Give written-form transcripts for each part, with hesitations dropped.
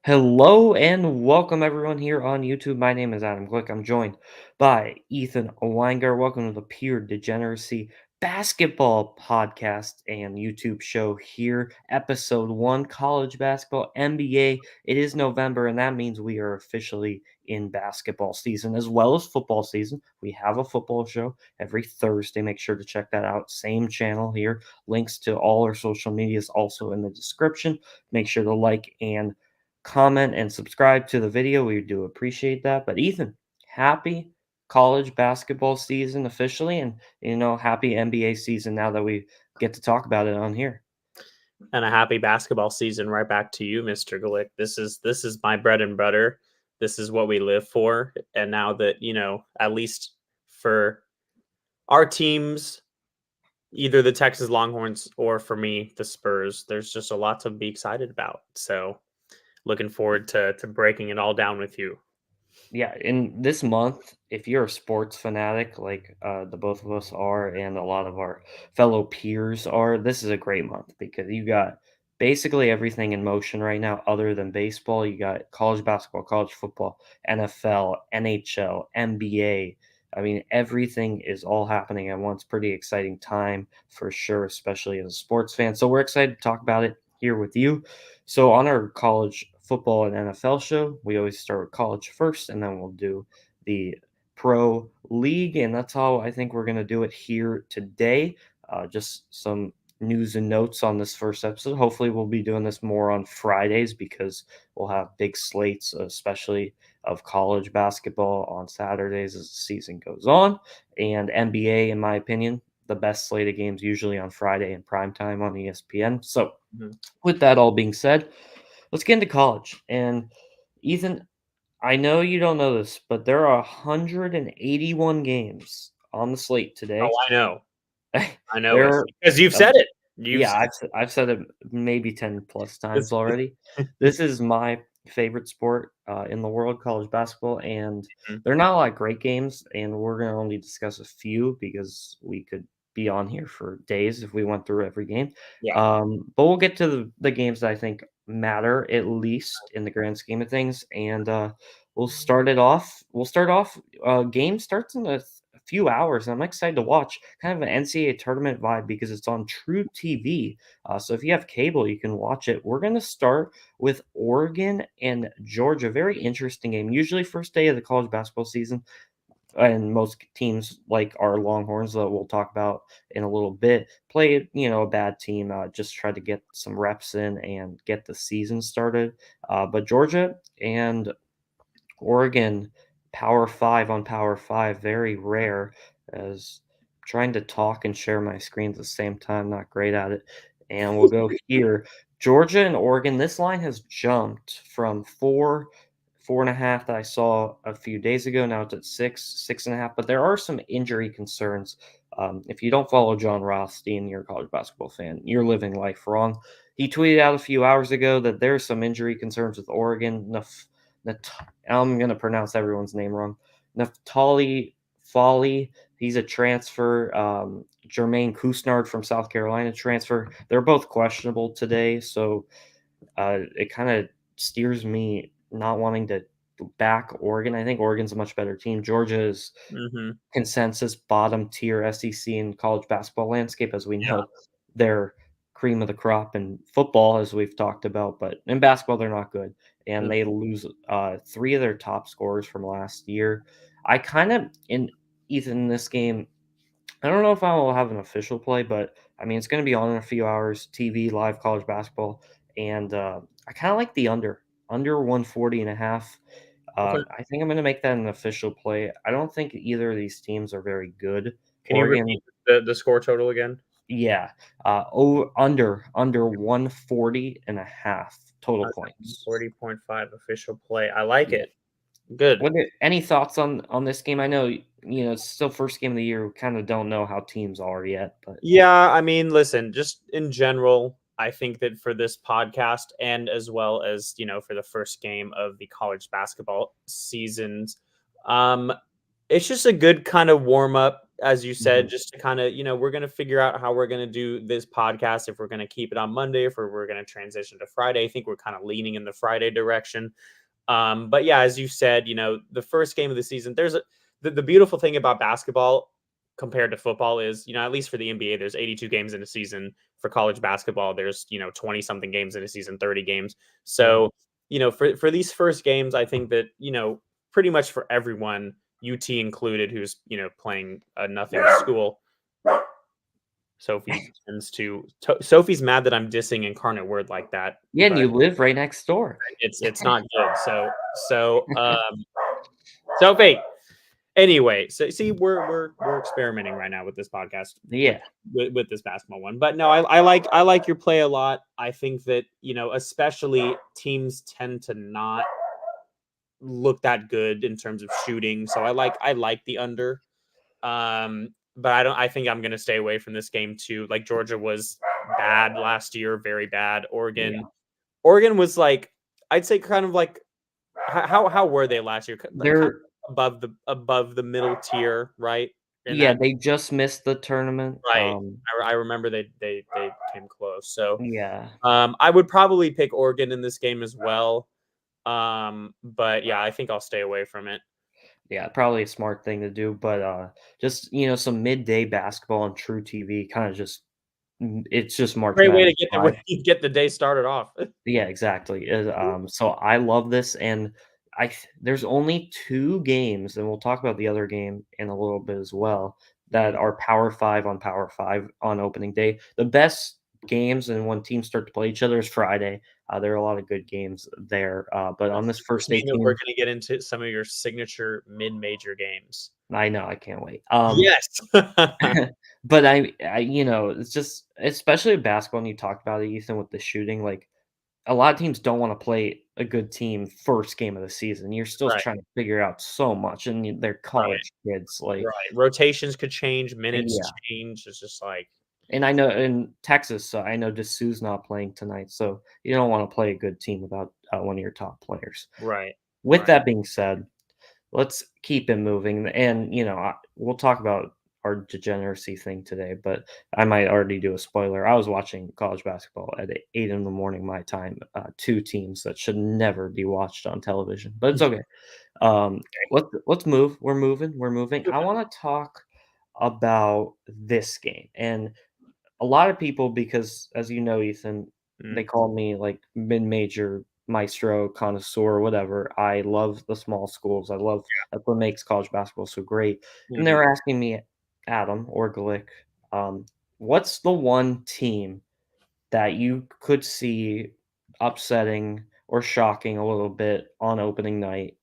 Hello and welcome everyone here on YouTube. My name is Adam Glick. I'm joined by Ethan Weingart. Welcome to the Pure Degeneracy Basketball Podcast and YouTube show here. Episode 1, College Basketball NBA. It is November, and that means we are officially in basketball season as well as football season. We have a football show every Thursday. Make sure to check that out. Same channel here. Links to all our social medias also in the description. Make sure to like and comment and subscribe to the video. We do appreciate that. But Ethan, happy college basketball season officially, and happy NBA season now that we get to talk about it on here. And a happy basketball season right back to you, Mr. Glick. This is my bread and butter. This is what we live for. And now that, at least for our teams, either the Texas Longhorns or for me, the Spurs, there's just a lot to be excited about. So looking forward to breaking it all down with you. Yeah, in this month, if you're a sports fanatic like the both of us are, and a lot of our fellow peers are, this is a great month because you got basically everything in motion right now, other than baseball. You got college basketball, college football, NFL, NHL, NBA. I mean, everything is all happening at once. Pretty exciting time for sure, especially as a sports fan. So we're excited to talk about it here with you. So on our college football and NFL show, we always start with college first, and then we'll do the pro league, and that's how I think we're going to do it here today. Just some news and notes on this first episode. Hopefully, we'll be doing this more on Fridays because we'll have big slates, especially of college basketball on Saturdays as the season goes on, and NBA, in my opinion, the best slate of games usually on Friday in prime time on ESPN. So Mhm. with that all being said, let's get into college. And Ethan, I know you don't know this, but there are 181 games on the slate Oh, today. I know. I know it there, because you've uh, said it. You've yeah, said I've said it maybe 10 plus this. times already. This is my favorite sport in the world, college basketball, and they're not a lot of great games, and we're going to only discuss a few because we could be on here for days if we went through every game. Yeah. But we'll get to the games that I think matter, at least in the grand scheme of things, and we'll start it off. We'll start off. Game starts in a few hours, and I'm excited to watch. Kind of an NCAA tournament vibe because it's on True TV. So if you have cable, you can watch it. We're going to start with Oregon and Georgia. Very interesting game. Usually first day of the college basketball season, and most teams like our Longhorns that we'll talk about in a little bit play a bad team, just try to get some reps in and get the season started. But Georgia and Oregon, Power 5 on Power 5, very rare, as trying to talk and share my screen at the same time, not great at it. And we'll go here. Georgia and Oregon, this line has jumped from 4.5 that I saw a few days ago. Now it's at 6.5. But there are some injury concerns. If you don't follow John Rothstein, you're a college basketball fan, you're living life wrong. He tweeted out a few hours ago that there's some injury concerns with Oregon. I'm going to pronounce everyone's name wrong. Naftali Folly, he's a transfer. Jermaine Kusnard from South Carolina transfer. They're both questionable today, so it kind of steers me not wanting to back Oregon. I think Oregon's a much better team. Georgia is Mhm. consensus bottom tier SEC in college basketball landscape, as we Yeah. know. They're cream of the crop in football, as we've talked about, but in basketball, they're not good. And Mm. they lose three of their top scorers from last year. I kind of, in Ethan, this game, I don't know if I will have an official play, but I mean, it's going to be on in a few hours, TV, live college basketball. And I kind of like the under 140 and a half. Okay. I think I'm going to make that an official play. I don't think either of these teams are very good. Can you Oregon, repeat the score total again? yeah, under 140 and a half total points. 40.5 official play. I like Yeah. it. Good. Any thoughts on this game? I know it's still first game of the year. We kind of don't know how teams are yet, but Yeah, I mean, listen, just in general, I think that for this podcast and as well as, for the first game of the college basketball seasons, um, it's just a good kind of warm up as you said, Mhm. just to kind of, we're going to figure out how we're going to do this podcast, if we're going to keep it on Monday, if we're going to transition to Friday. I think we're kind of leaning in the Friday direction. But yeah, as you said, the first game of the season, the beautiful thing about basketball compared to football is, at least for the NBA, there's 82 games in a season. For college basketball, there's, 20 something games in a season, 30 games. Yeah. So, for these first games, I think that, pretty much for everyone, UT included, who's, playing a nothing school. Sophie's mad that I'm dissing Incarnate Word like that, Yeah, and but you live right next door. it's not good. So Sophie. Anyway, so see, we're experimenting right now with this podcast with Yeah. with this basketball one. But no, I like your play a lot. I think that, especially teams tend to not look that good in terms of shooting. So I like the under. But I think I'm gonna stay away from this game too. Like, Georgia was bad last year, very bad. Yeah. Oregon was like, I'd say kind of like, how were they last year? Like, kind They're of above the middle tier, right? In yeah, that, they just missed the tournament. right. I remember they came close. So Yeah. I would probably pick Oregon in this game as well. But yeah, I think I'll stay away from it. Yeah, probably a smart thing to do, but, just, some midday basketball on True TV kinda just it's just March Great way to Madness get the vibe. get the day started off. Yeah, exactly. So I love this, and there's only 2 games, and we'll talk about the other game in a little bit as well, that Mm. are Power 5 on Power 5 on opening day. The best games and when teams start to play each other is Friday. There are a lot of good games there, but on this Does first this day mean that we're team gonna get into some of your signature mid-major games? I know, I can't wait. Yes. But it's just especially basketball, and you talked about it, Ethan, with the shooting, like, a lot of teams don't wanna play a good team first game of the season. You're still Right, trying to figure out so much, and they're right, college kids, like right. Rotations could change, minutes yeah, change. It's just like, and I know in Texas, so I know Dessou's not playing tonight, so you don't wanna play a good team without, one of your top players. right, With right. that being said, let's keep it moving, and, we'll talk about our degeneracy thing today, but I might already do a spoiler. I was watching college basketball at 8 in the morning my time, 2 teams that should never be watched on television, but it's okay. Let's move. We're moving. We're moving. I want to talk about this game, and a lot of people, because as you know, Ethan, they Mm, call me like mid-major maestro connoisseur, whatever. I love the small schools. I love that's what makes college basketball so great. And they mhm. were asking me, Adam or Glick, um, what's the one team that you could see upsetting or shocking a little bit on opening night,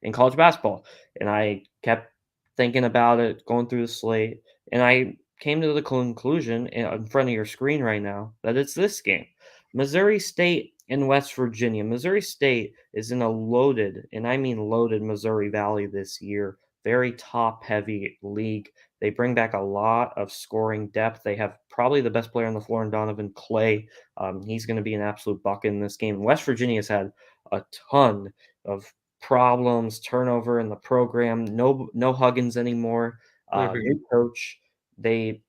in college basketball? And I kept thinking about it, going through the slate, and I came to the conclusion in front of your screen right now that it's this game. Missouri State and West Virginia. Missouri State is in a loaded, and I mean loaded, Missouri Valley this year. Very top heavy league. They bring back a lot of scoring depth. They have probably the best player on the floor in Donovan Clay. He's going to be an absolute bucket in this game. West Virginia has had a ton of problems, turnover in the program. No Huggins anymore. Mhm. New coach. They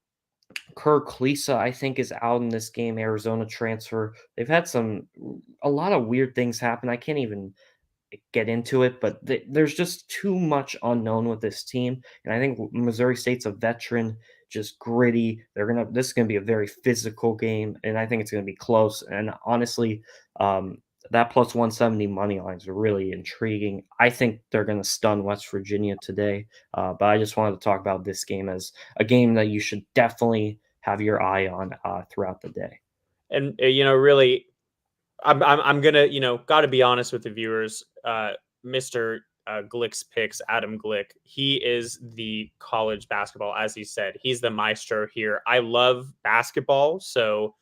Kirk Lisa, I think, is out in this game. Arizona transfer. They've had a lot of weird things happen. I can't even get into it, but there's just too much unknown with this team, and I think Missouri State's a veteran, just gritty. This is gonna be a very physical game, and I think it's gonna be close. And honestly, that plus 170 money lines are really intriguing. I think they're gonna stun West Virginia today, but I just wanted to talk about this game as a game that you should definitely have your eye on throughout the day. And really, I'm gonna, got to be honest with the viewers. Mr. Glick's picks, Adam Glick. He is the college basketball, as he said. He's the maestro here. I love basketball, so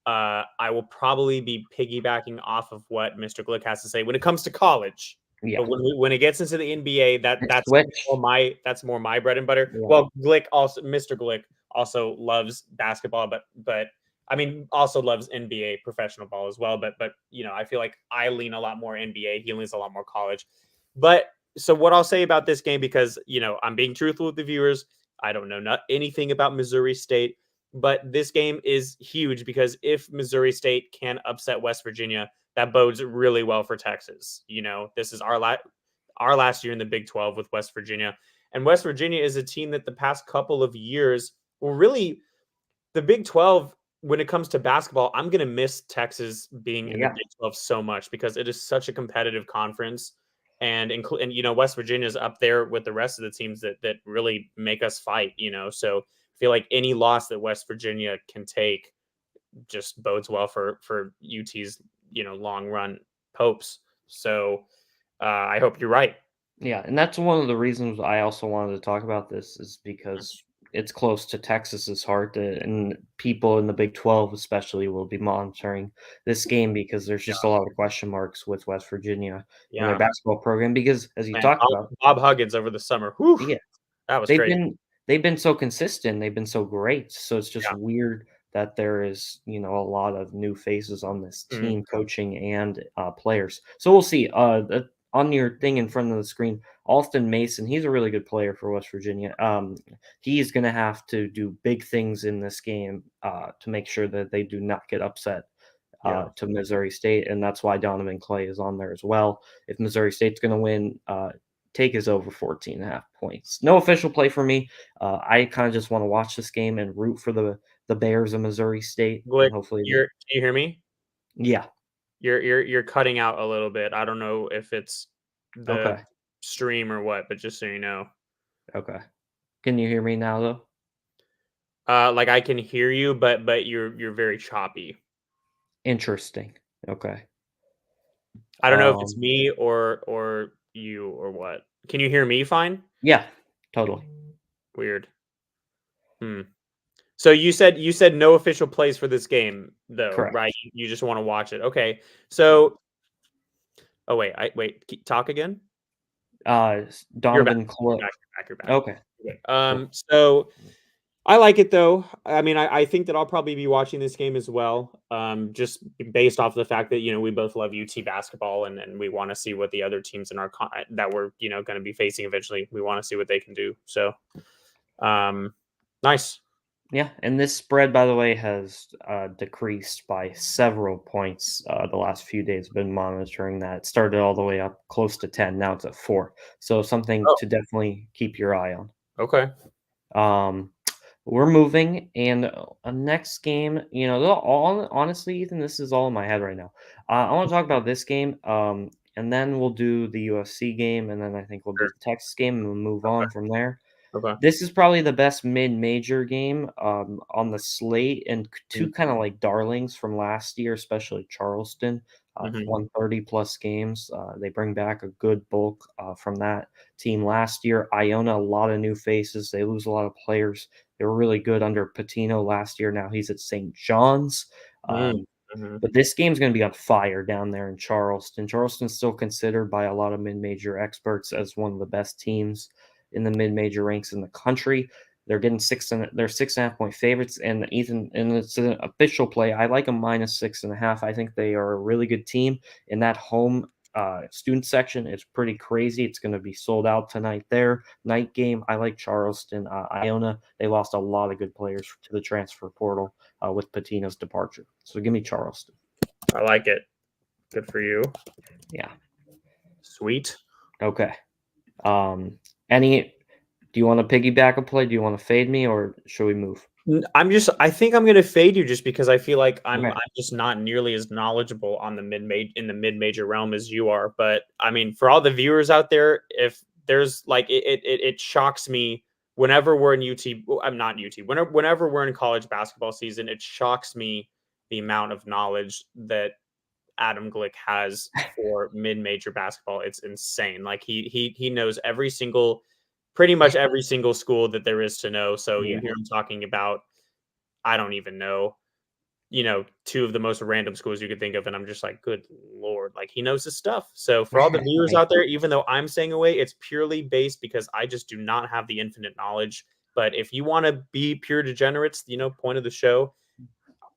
I will probably be piggybacking off of what Mr. Glick has to say when it comes to college. Yeah, But when it gets into the NBA, switch. that's more my bread and butter. Yeah, Well, Mr. Glick also loves basketball, but I mean, also loves NBA professional ball as well. But I feel like I lean a lot more NBA. He leans a lot more college. But so what I'll say about this game, because I'm being truthful with the viewers, I don't know not anything about Missouri State, but this game is huge because if Missouri State can upset West Virginia, that bodes really well for Texas. This is our last year in the Big 12 with West Virginia. And West Virginia is a team that the past couple of years, well, really, the Big 12, when it comes to basketball, I'm going to miss Texas being in the Yeah, Big 12 so much because it is such a competitive conference. And West Virginia is up there with the rest of the teams that really make us fight. So I feel like any loss that West Virginia can take just bodes well for UT's long run hopes. So I hope you're right. yeah, and that's one of the reasons I also wanted to talk about this is because it's close to Texas's heart, and people in the Big 12 especially will be monitoring this game because there's just a lot of question marks with West Virginia and their Yeah, basketball program because as you man, talked about. Bob Huggins over the summer. Whew, Yeah. that was They've crazy. been they've been so consistent, they've been so great, so it's just Yeah. weird that there is, a lot of new faces on this Mhm. team, coaching and, players. So we'll see, on your thing in front of the screen, Alston Mason, he's a really good player for West Virginia. He's gonna have to do big things in this game, to make sure that they do not get upset, Yeah. to Missouri State, and that's why Donovan Clay is on there as well. If Missouri State's gonna win, take is over 14.5 points. No official play for me. I kind of just want to watch this game and root for the Bears of Missouri State, and Glick, hopefully they. can you hear me? Yeah. You're cutting out a little bit. I don't know if it's the Okay. stream or what, but just so you know. Okay. Can you hear me now though? Like I can hear you, but you're very choppy. Interesting. Okay. I don't know if it's Um. me or you or what. Can you hear me fine? Yeah. Totally. Weird. Hmm. So you said no official plays for this game though, right? Correct. You just want to watch it. Okay. So oh talk again. You're back. Donovan You're Clay. back. You're back. You're back. Okay. Okay. Cool. So I like it though. I mean, I think that I'll probably be watching this game as well. Just based off the fact that we both love UT basketball and we want to see what the other teams in our that we're going to be facing eventually. We want to see what they can do. So, um, nice. Yeah, and this spread, by the way, has decreased by several points the last few days. I've been monitoring that. It started all the way up close to 10. Now it's at 4. So something Oh, to definitely keep your eye on. okay. Um, we're moving, and next game, all honestly, Ethan, this is all in my head right now. I want to talk about this game, and then we'll do the USC game, and then I think we'll do Sure. the Texas game, and we'll move Okay. on from there. Okay. This is probably the best mid-major game, on the slate, and two kinda, like, darlings from last year, especially Charleston, Mm-hmm. won 30 plus games. They bring back a good bulk, from that team last year. Iona, a lot of new faces. They lose a lot of players. They were really good under Patino last year. Now he's at St. John's. Um, Mm-hmm. but this game's gonna be on fire down there in Charleston. Charleston's still considered by a lot of mid-major experts as one of the best teams in the mid-major ranks in the country. They're 6.5 point favorites, and Ethan, and it's an official play. I like a minus 6.5. I think they are a really good team. In that home student section, it's pretty crazy. It's going to be sold out tonight there. Night game, I like Charleston. Iona, they lost a lot of good players to the transfer portal with Patino's departure. So give me Charleston. I like it. Good for you. Yeah. Sweet. Okay. Um, any Do you want to piggyback a play? Do you want to fade me, or should we move? I think I'm gonna fade you just because I feel like I'm Okay. I'm just not nearly as knowledgeable on the mid major realm as you are. But I mean, for all the viewers out there, if there's like it shocks me whenever we're in UT. Well, I'm not UT. Whenever we're in college basketball season, it shocks me the amount of knowledge that Adam Glick has for mid major basketball. It's insane. Like he knows pretty much every single school that there is to know. So you Yeah. hear him talking about, I don't even know, two of the most random schools you could think of. And I'm just like, good Lord, like he knows his stuff. So for all the viewers Thank out there, even though I'm saying away, it's purely based because I just do not have the infinite knowledge. But if you want to be pure degenerates, point of the show,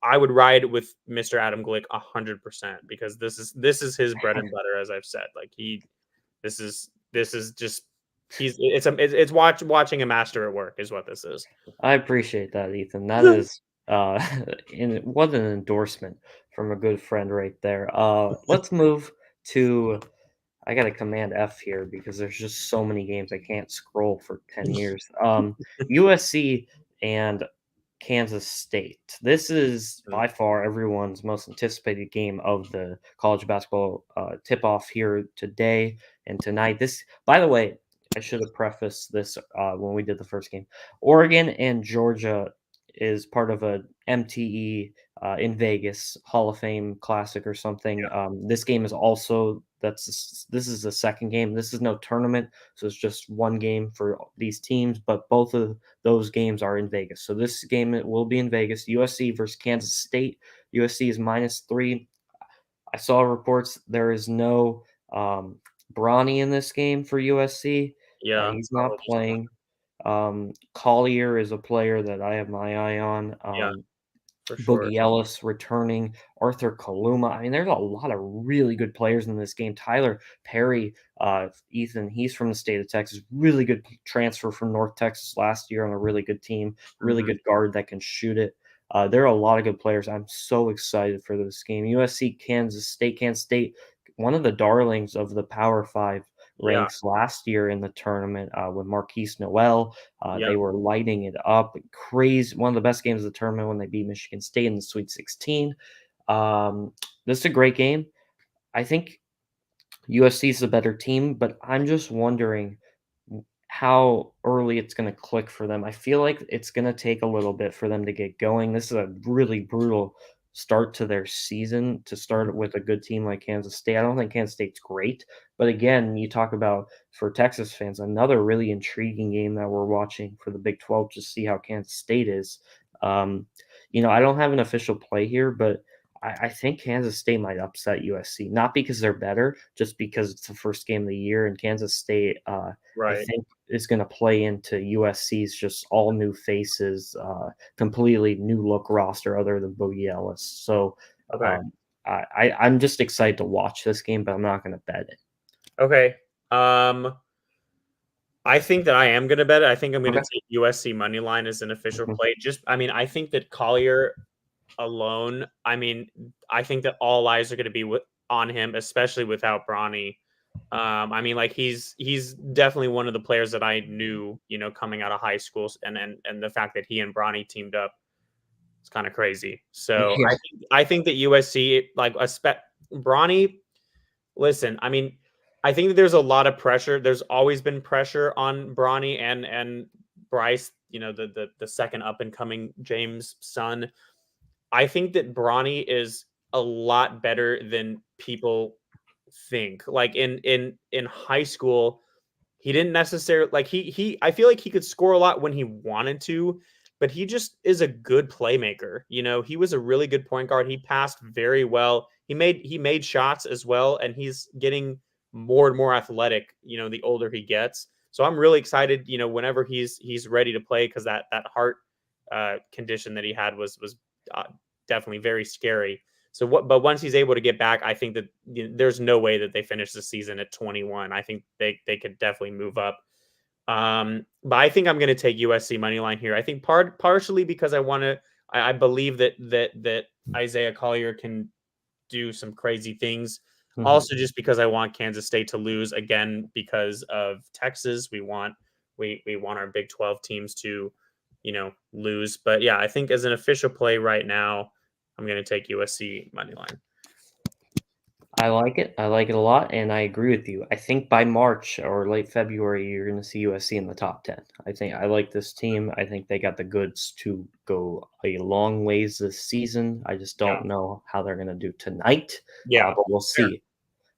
I would ride with Mr. Adam Glick 100% because this is his bread and butter, as I've said. Like this is just It's watching a master at work is what this is. I appreciate that, Ethan. That is what an endorsement from a good friend right there. Let's move to I got to command F here because there's just so many games I can't scroll for 10 years. USC and Kansas State. This is Mm, by far everyone's most anticipated game of the college basketball tip off here today and tonight. This, by the way, I should have prefaced this when we did the first game. Oregon and Georgia is part of a MTE in Vegas Hall of Fame Classic or something. This game is also this is the second game. This is no tournament, so it's just one game for these teams. But both of those games are in Vegas. So this game will be in Vegas. USC versus Kansas State. USC is -3. I saw reports there is no Bronny in this game for USC. yeah, He's probably not disappointing. playing. Collier is a player that I have my eye on. Yeah, for sure. Boogie Ellis returning, Arthur Kaluma. I mean, there's a lot of really good players in this game. Tyler Perry, Ethan, he's from the state of Texas. Really good transfer from North Texas last year on a really good team. Really Mhm. good guard that can shoot it. There are a lot of good players. I'm so excited for this game. USC, Kansas State, one of the darlings of the Power Five Yeah, ranks last year in the tournament with Marquise Noel. yeah, They were lighting it up. Crazy. One of the best games of the tournament when they beat Michigan State in the Sweet 16. Um, this is a great game. I think USC is a better team, but I'm just wondering how early it's going to click for them. I feel like it's going to take a little bit for them to get going. This is a really brutal start to their season to start with a good team like Kansas State. I don't think Kansas State's great, but again, you talk about for Texas fans, another really intriguing game that we're watching for the Big 12 to see how Kansas State is. Um, I don't have an official play here, but I think Kansas State might upset USC, not because they're better, just because it's the first game of the year, and Kansas State, I right. think, is going to play into USC's just all new faces, completely new look roster other than Boogie Ellis. So Okay. um, I'm just excited to watch this game, but I'm not going to bet it. Okay. Um, I think that I am gonna bet it. I think I'm gonna Okay. take USC money line as an official Mhm. play. I mean, I think that Collier alone. I mean, I think that all eyes are gonna be on him, especially without Bronny. I mean, like he's definitely one of the players that I knew, coming out of high school, and the fact that he and Bronny teamed up, it's kind of crazy. So Yeah. I think that USC like Bronny. Listen, I mean, I think that there's a lot of pressure. There's always been pressure on Bronny and Bryce, the second up and coming James son. I think that Bronny is a lot better than people think. Like in high school, he didn't necessarily like he I feel like he could score a lot when he wanted to, but he just is a good playmaker. He was a really good point guard. He passed very well. He made shots as well, and he's getting more and more athletic, the older he gets. So I'm really excited, whenever he's ready to play, because that heart condition that he had was uh, definitely very scary. But once he's able to get back, I think that there's no way that they finish the season at 21. I think they could definitely move up. But I think I'm going to take USC money line here. I think partially because I believe that Isaiah Collier can do some crazy things. Mhm. Also, just because I want Kansas State to lose again because of Texas, we want our Big 12 teams to, lose. But yeah, I think as an official play right now, I'm going to take USC money line. I like it. I like it a lot, and I agree with you. I think by March or late February, you're going to see USC in the top 10. I think I like this team. I think they got the goods to go a long ways this season. I just Yeah, don't know how they're going to do tonight, yeah, but we'll fair. see.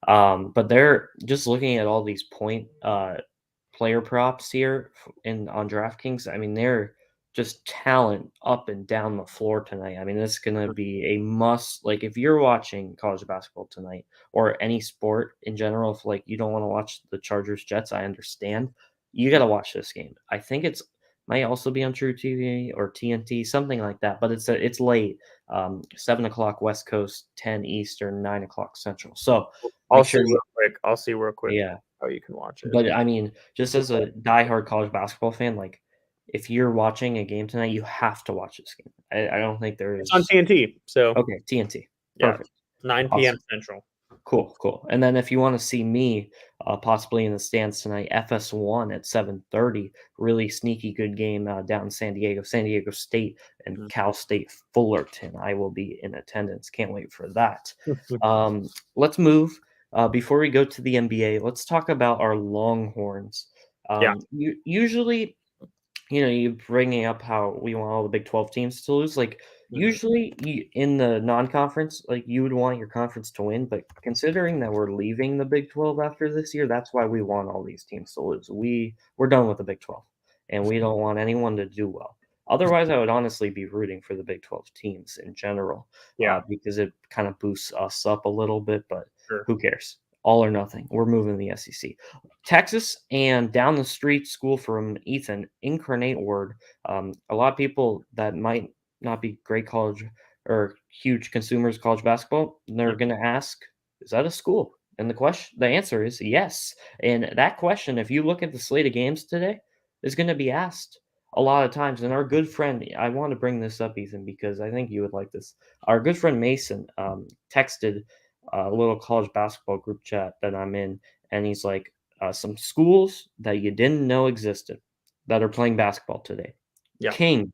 But they're just looking at all these player props here in on DraftKings. I mean, they're just talent up and down the floor tonight. I mean, this is gonna Mhm. be a must. Like, if you're watching college basketball tonight or any sport in general, if like you don't want to watch the Chargers Jets, I understand. You got to watch this game. I think it's might also be on True TV or TNT, something like that. But it's late, 7 o'clock West Coast, 10 Eastern, 9 o'clock Central. So I'll make see sure you real quick. I'll see real quick. yeah. how you can watch it. But, I mean, just as a diehard college basketball fan, like, if you're watching a game tonight, you have to watch this game. I don't think It's on there's TNT, so okay, TNT. yeah, Perfect. 9 p.m. Awesome. Central. Cool, cool. And then if you wanna see me, possibly in the stands tonight, FS1 at 7:30, really sneaky good game, down in San Diego State and Mm. Cal State Fullerton. I will be in attendance. Can't wait for that. Let's move, before we go to the NBA, let's talk about our Longhorns. Yeah. Usually you bringing up how we want all the Big 12 teams to lose. Like, Mhm. usually in the non-conference, like you would want your conference to win, but considering that we're leaving the Big 12 after this year, that's why we want all these teams to lose. We're done with the Big 12, and we don't want anyone to do well. Otherwise, I would honestly be rooting for the Big 12 teams in general, Yeah, because it kind of boosts us up a little bit, but sure. who cares? All or nothing. We're moving the SEC. Texas and down the street school from Ethan, Incarnate Word. A lot of people that might not be great college or huge consumers of college basketball, they're Mm. going to ask, "Is that a school?" And the answer is yes. And that question, if you look at the slate of games today, is going to be asked a lot of times. And our good friend, I want to bring this up, Ethan, because I think you would like this. Our good friend Mason texted a little college basketball group chat that I'm in, and he's like, some schools that you didn't know existed that are playing basketball today. Yeah. King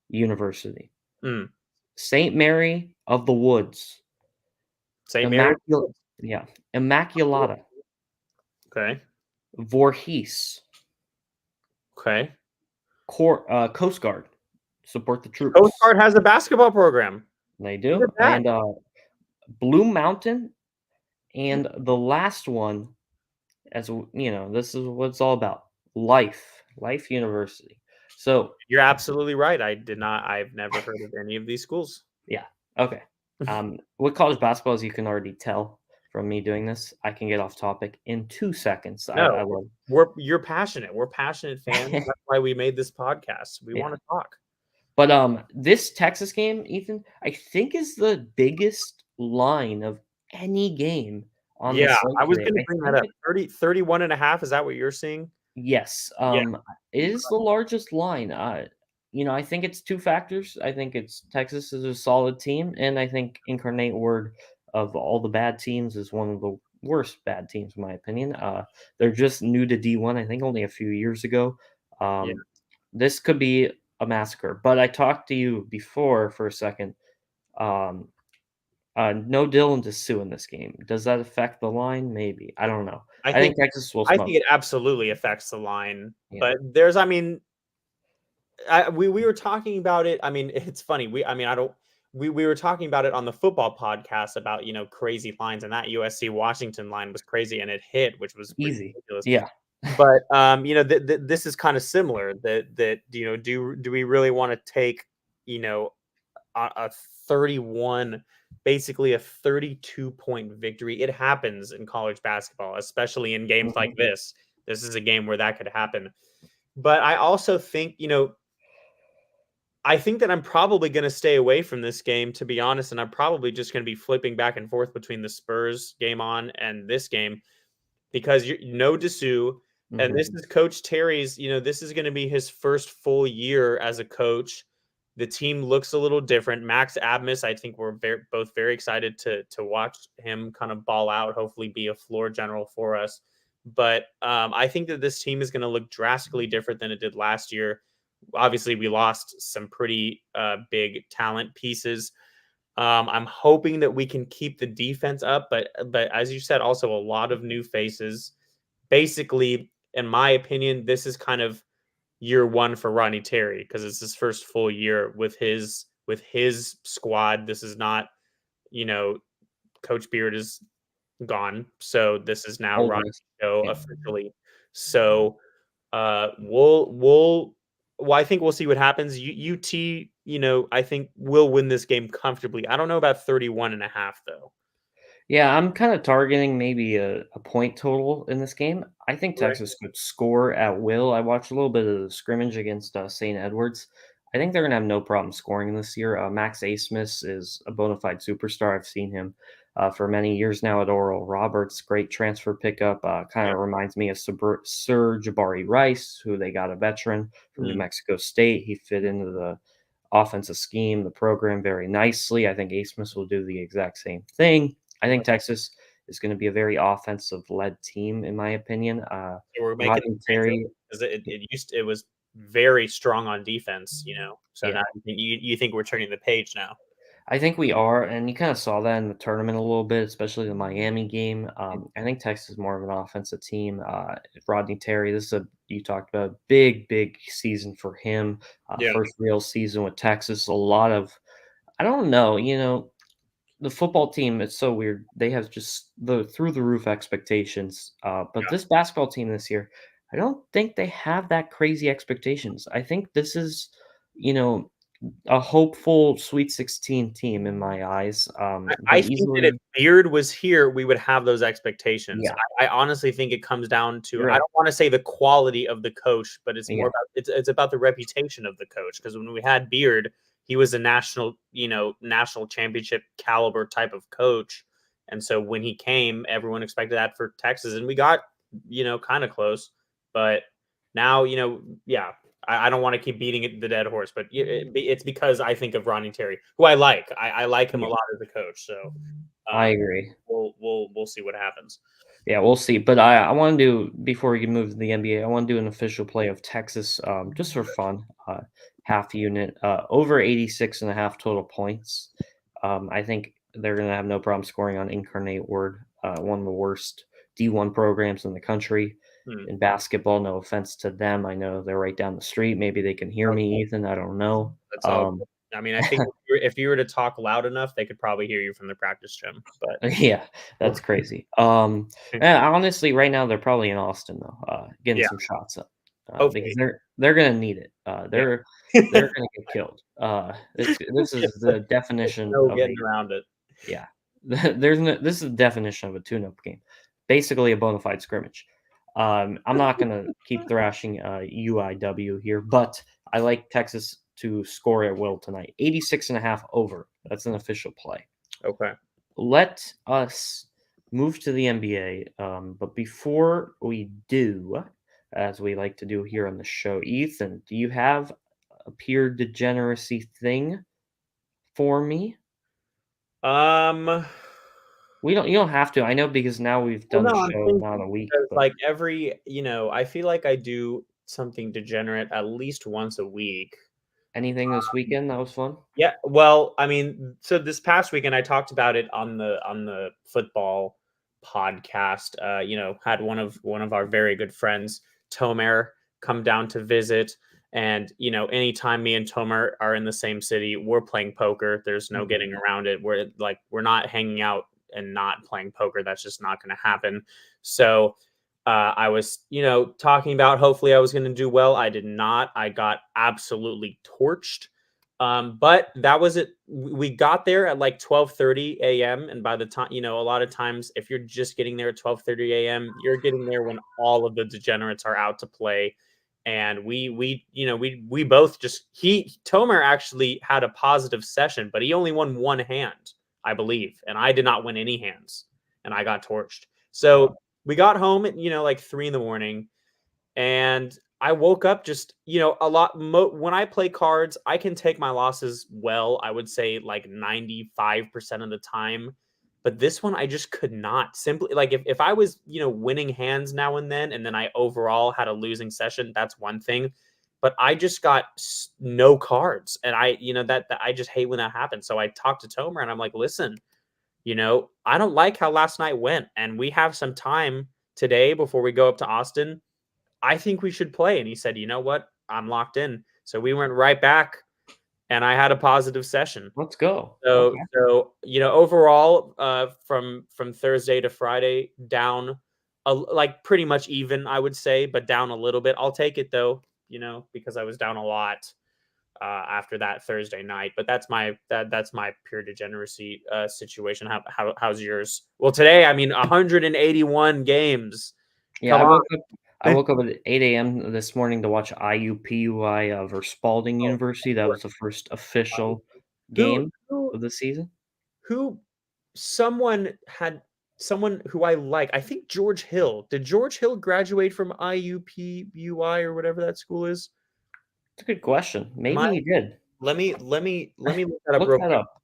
University, Mm. St. Mary of the Woods, St. Mary's. Immacul yeah, Immaculata, Okay. Voorhees, Okay. Coast Guard, support the Coast troops. Guard has a basketball program. They Look at do, that. and, Blue Mountain, and the last one, this is what it's all about, Life University. So You're absolutely right. I've never heard of any of these schools. yeah. Okay. With college basketball, as you can already tell from me doing this, I can get off topic in 2 seconds. I No, love you're passionate. We're passionate fans. That's why we made this podcast. We yeah. want to talk. But this Texas game, Ethan, I think is the biggest line of any game on the Yeah, slate I was today. gonna I bring that think up. 31.5. Is that what you're seeing? yes, Yeah. it is the largest line. I think it's 2 factors. I think it's Texas is a solid team, and I think Incarnate Word of all the bad teams is one of the worst bad teams in my opinion. They're just new to D1, I think only a few years ago. Yeah. This could be a massacre, but I talked to you before for a second. Um, no Dylan to Sue in this game. Does that affect the line? Maybe. I don't know. I I think think Texas will I think smoke. it absolutely affects the line, Yeah. but I mean, we were talking about it. I mean, it's funny. I don't. We were talking about it on the football podcast about crazy lines, and that USC Washington line was crazy, and it hit, which was Easy. ridiculous. Yeah. But this is kind of similar. That do we really want to take a 31, basically a 32-point victory? It happens in college basketball, especially in games like Mhm. this. This is a game where that could happen. But I also think, I think that I'm probably going to stay away from this game, to be honest. And I'm probably just going to be flipping back and forth between the Spurs game on and this game because no Dessou. And this Mhm. is Coach Terry's, this is going to be his first full year as a coach. The team looks a little different. Max Abmas, I think we're both very excited to watch him kind of ball out, hopefully be a floor general for us. But I think that this team is going to look drastically different than it did last year. Obviously, we lost some pretty big talent pieces. I'm hoping that we can keep the defense up, but as you said, also a lot of new faces. Basically, in my opinion, this is kind of year one for Ronnie Terry because it's his first full year with his squad. This is not, you know, Coach Beard is gone, so this is now Old Ronnie's news. show Yeah. officially. So we'll well, I think we'll see what happens. UT, I think will win this game comfortably. I don't know about 31.5 though. Yeah, I'm kinda targeting maybe a point total in this game. I think Right. Texas could score at will. I watched a little bit of the scrimmage against, St. Edwards. I think they're gonna have no problem scoring this year. Max Abmas is a bona fide superstar. I've seen him. for many years now at Oral Roberts. Great transfer pickup. Kind Yeah. of reminds me of Sir Jabari Rice, who they got a veteran from New Mm. Mexico State. He fit into the offensive scheme, the program very nicely. I think A. Smith will do the exact same thing. I think Texas is going to be a very offensive led team, in my opinion. So we're making Rodney the change Terry, because it was very strong on defense, So now yeah, you think we're turning the page now. I think we are, and you kind of saw that in the tournament a little bit, especially the Miami game. I think Texas is more of an offensive team. Rodney Terry, this is a you talked about a big season for him. Yeah. First real season with Texas. A lot of I don't know, the football team. It's so weird. They have just the through the roof expectations. But this basketball team this year, I don't think they have that crazy expectations. I think this is, you know, a hopeful Sweet 16 team in my eyes, I but think that if easily Beard was here, we would have those expectations. yeah, I honestly think it comes down to you're I right. don't want to say the quality of the coach, but it's more Yeah, about it's about the reputation of the coach. Because when we had Beard, he was a national championship caliber type of coach. And so when he came, everyone expected that for Texas, and we got, kind of close. But now, yeah, I don't want to keep beating the dead horse, but it's because I think of Ronnie Terry, who I like. I like him a yeah, lot as a coach. So I um, agree. we'll see what happens. Yeah, we'll see. But I want to do before we can move to the NBA, I want to do an official play of Texas, just for fun. Half unit, over 86.5 total points. I think they're gonna have no problem scoring on Incarnate Word, one of the worst D1 programs in the country Hmm. in basketball. No offense to them. I know they're right down the street. Maybe they can hear me, Ethan. I don't know. That's all. I mean, I think if you were to talk loud enough, they could probably hear you from the practice gym. But Yeah, that's crazy. Honestly, right now they're probably in Austin though, getting yeah, some shots up, because hopefully, they're gonna need it. yeah. They're gonna get killed. This is the There's definition no of getting a around it. yeah. There's no this is the definition of a tune-up game, basically a bona fide scrimmage. I'm not gonna keep thrashing UIW here, but I like Texas to score at will tonight. 86.5 over. That's an official play. Okay. Let us move to the NBA. But before we do, as we like to do here on the show, Ethan, do you have a pure degeneracy thing for me? Um. We don't. You don't have to. I know because now we've Well, done no, the I'm show not thinking a week, because but like I feel like I do something degenerate at least once a week. anything this weekend that was fun. Yeah, well, I mean, so this past weekend I talked about it on the football podcast. Had one of our very good friends, Tomer, come down to visit. And anytime me and Tomer are in the same city, we're playing poker. There's no Mhm. getting around it. We're not hanging out and not playing poker. That's just not going to happen. So I was, talking about hopefully I was going to do well. I did not. I got absolutely torched. But that was it. We got there at like 12:30 a.m. And by the time, a lot of times if you're just getting there at 12:30 a.m., you're getting there when all of the degenerates are out to play. And we both just Tomer actually had a positive session, but he only won one hand, I believe. And I did not win any hands and I got torched. So Wow. we got home at, like 3 in the morning, and I woke up just, a lot. When I play cards, I can take my losses well. I would say like 95% of the time. But this one, I just could not. Simply, like, if I was, winning hands now and then I overall had a losing session, that's one thing. But I just got no cards. And that I just hate when that happens. So I talked to Tomer and I'm like, listen, I don't like how last night went. And we have some time today before we go up to Austin. I think we should play. And he said, you know what? I'm locked in. So we went right back and I had a positive session. Let's go. So, Okay. so overall, from Thursday to Friday, down, like pretty much even, I would say, but down a little bit. I'll take it though, because I was down a lot after that Thursday night. But that's my pure degeneracy situation. How's yours? Well, today, I mean, 181 games. Yeah, Come I on. woke up. I woke up at 8 a.m. this morning to watch IUPUI versus Spalding Oh, University. That was the first official who game who of the season. who? someone who I like. I think George Hill. Did George Hill graduate from IUPUI or whatever that school is? It's a good question. Am Maybe I? he did. Let me look that up Look real that quick. up.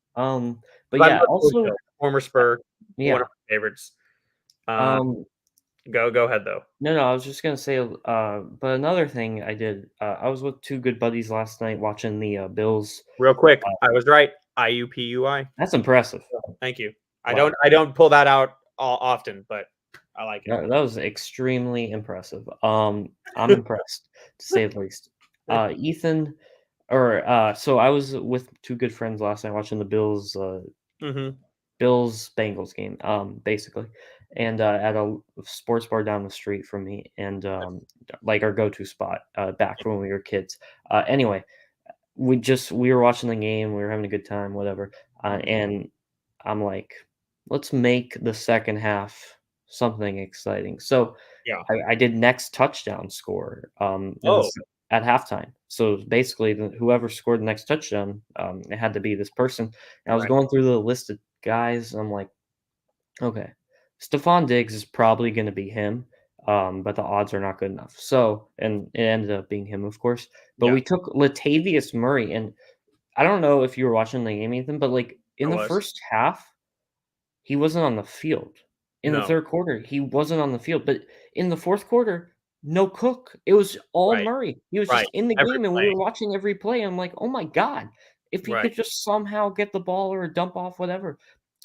But 'Cause I yeah, love George also, Hill, former Spur, one yeah. of my favorites. Uh, Um, go ahead though. no, I was just gonna say, but another thing I did, I was with two good buddies last night watching the Bills. Real quick, I was right. IUPUI. That's impressive. Thank you. I don't Wow, I don't pull that out often, but I like it. that was extremely impressive. I'm impressed to say the least. Ethan, or so I was with two good friends last night watching the Mhm. Bills Bengals game, basically, and at a sports bar down the street from me, and like our go-to spot back from when we were kids. Anyway, we were watching the game, we were having a good time, whatever, and I'm like, let's make the second half something exciting. So Yeah. I did next touchdown score. It Oh, was at halftime. So basically, whoever scored the next touchdown, it had to be this person. And I was right. going through the list of guys. I'm like, okay, Stephon Diggs is probably going to be him, but the odds are not good enough. So, and it ended up being him, of course. But Yeah, we took Latavius Murray, and I don't know if you were watching the game, Ethan, but like in I the was. first half, he wasn't on the field. In the No. 3rd quarter, he wasn't on the field, but in the 4th quarter, no Cook. It was all Right. Murray. He was Right. just in the Every game, and we play. were watching every play. I'm like, "Oh my god, if he Right. could just somehow get the ball or dump off, whatever."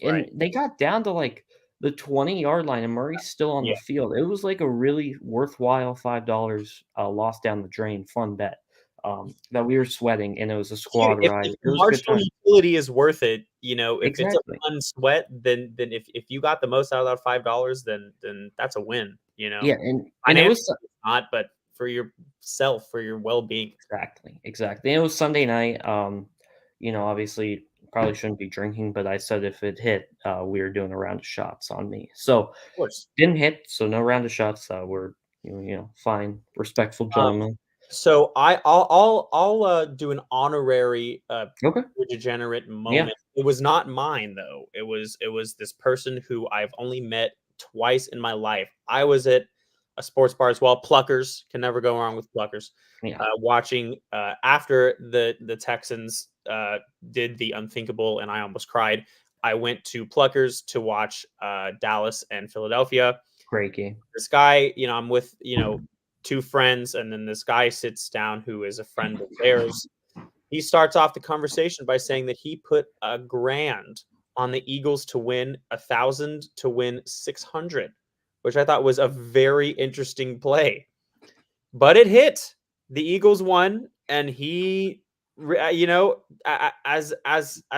Right. And they got down to, like, the 20-yard line, and Murray's still on Yeah. the field. It was, like, a really worthwhile $5, lost down the drain, fun bet, that we were sweating, and it was a Dude, squad if ride. It the was a good marginal time. utility is worth it, if it's a Exactly. fun sweat, then if you got the most out of that $5, then that's a win, you know? Yeah, and it Financially, was it's not, but for yourself, for your well-being. exactly, exactly. And it was Sunday night. Obviously, probably shouldn't be drinking, but I said if it hit, we were doing a round of shots on me. So Of course. didn't hit, so no round of shots. We're fine, respectful Um, gentlemen. so I'll do an honorary, Okay. degenerate Yeah. moment. It was not mine, though. It was this person who I've only met twice in my life. I was at a sports bar as well. Pluckers, can never go wrong with Pluckers. Yeah. Watching, after the Texans, did the unthinkable, and I almost cried. I went to Pluckers to watch, Dallas and Philadelphia. Great game. This guy, I'm with, two friends, and then this guy sits down who is a friend of theirs. He starts off the conversation by saying that he put a grand on the Eagles to win 1,000 to win 600, which I thought was a very interesting play. But it hit. The Eagles won, and he, as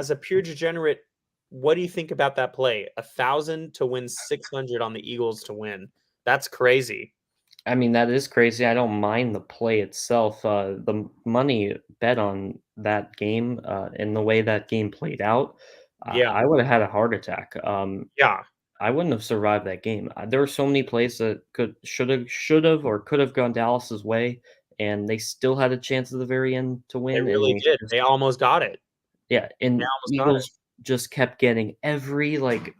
a pure degenerate, what do you think about that play? 1,000 to win 600 on the Eagles to win. That's crazy. I mean, that is crazy. I don't mind the play itself. The money bet on that game, and the way that game played out, Yeah, I would have had a heart attack. yeah, I wouldn't have survived that game. There were so many plays that should have, or could have gone Dallas's way, and they still had a chance at the very end to they win, and really they did. just They almost got it. yeah, They and almost got it. Eagles just kept getting every, like,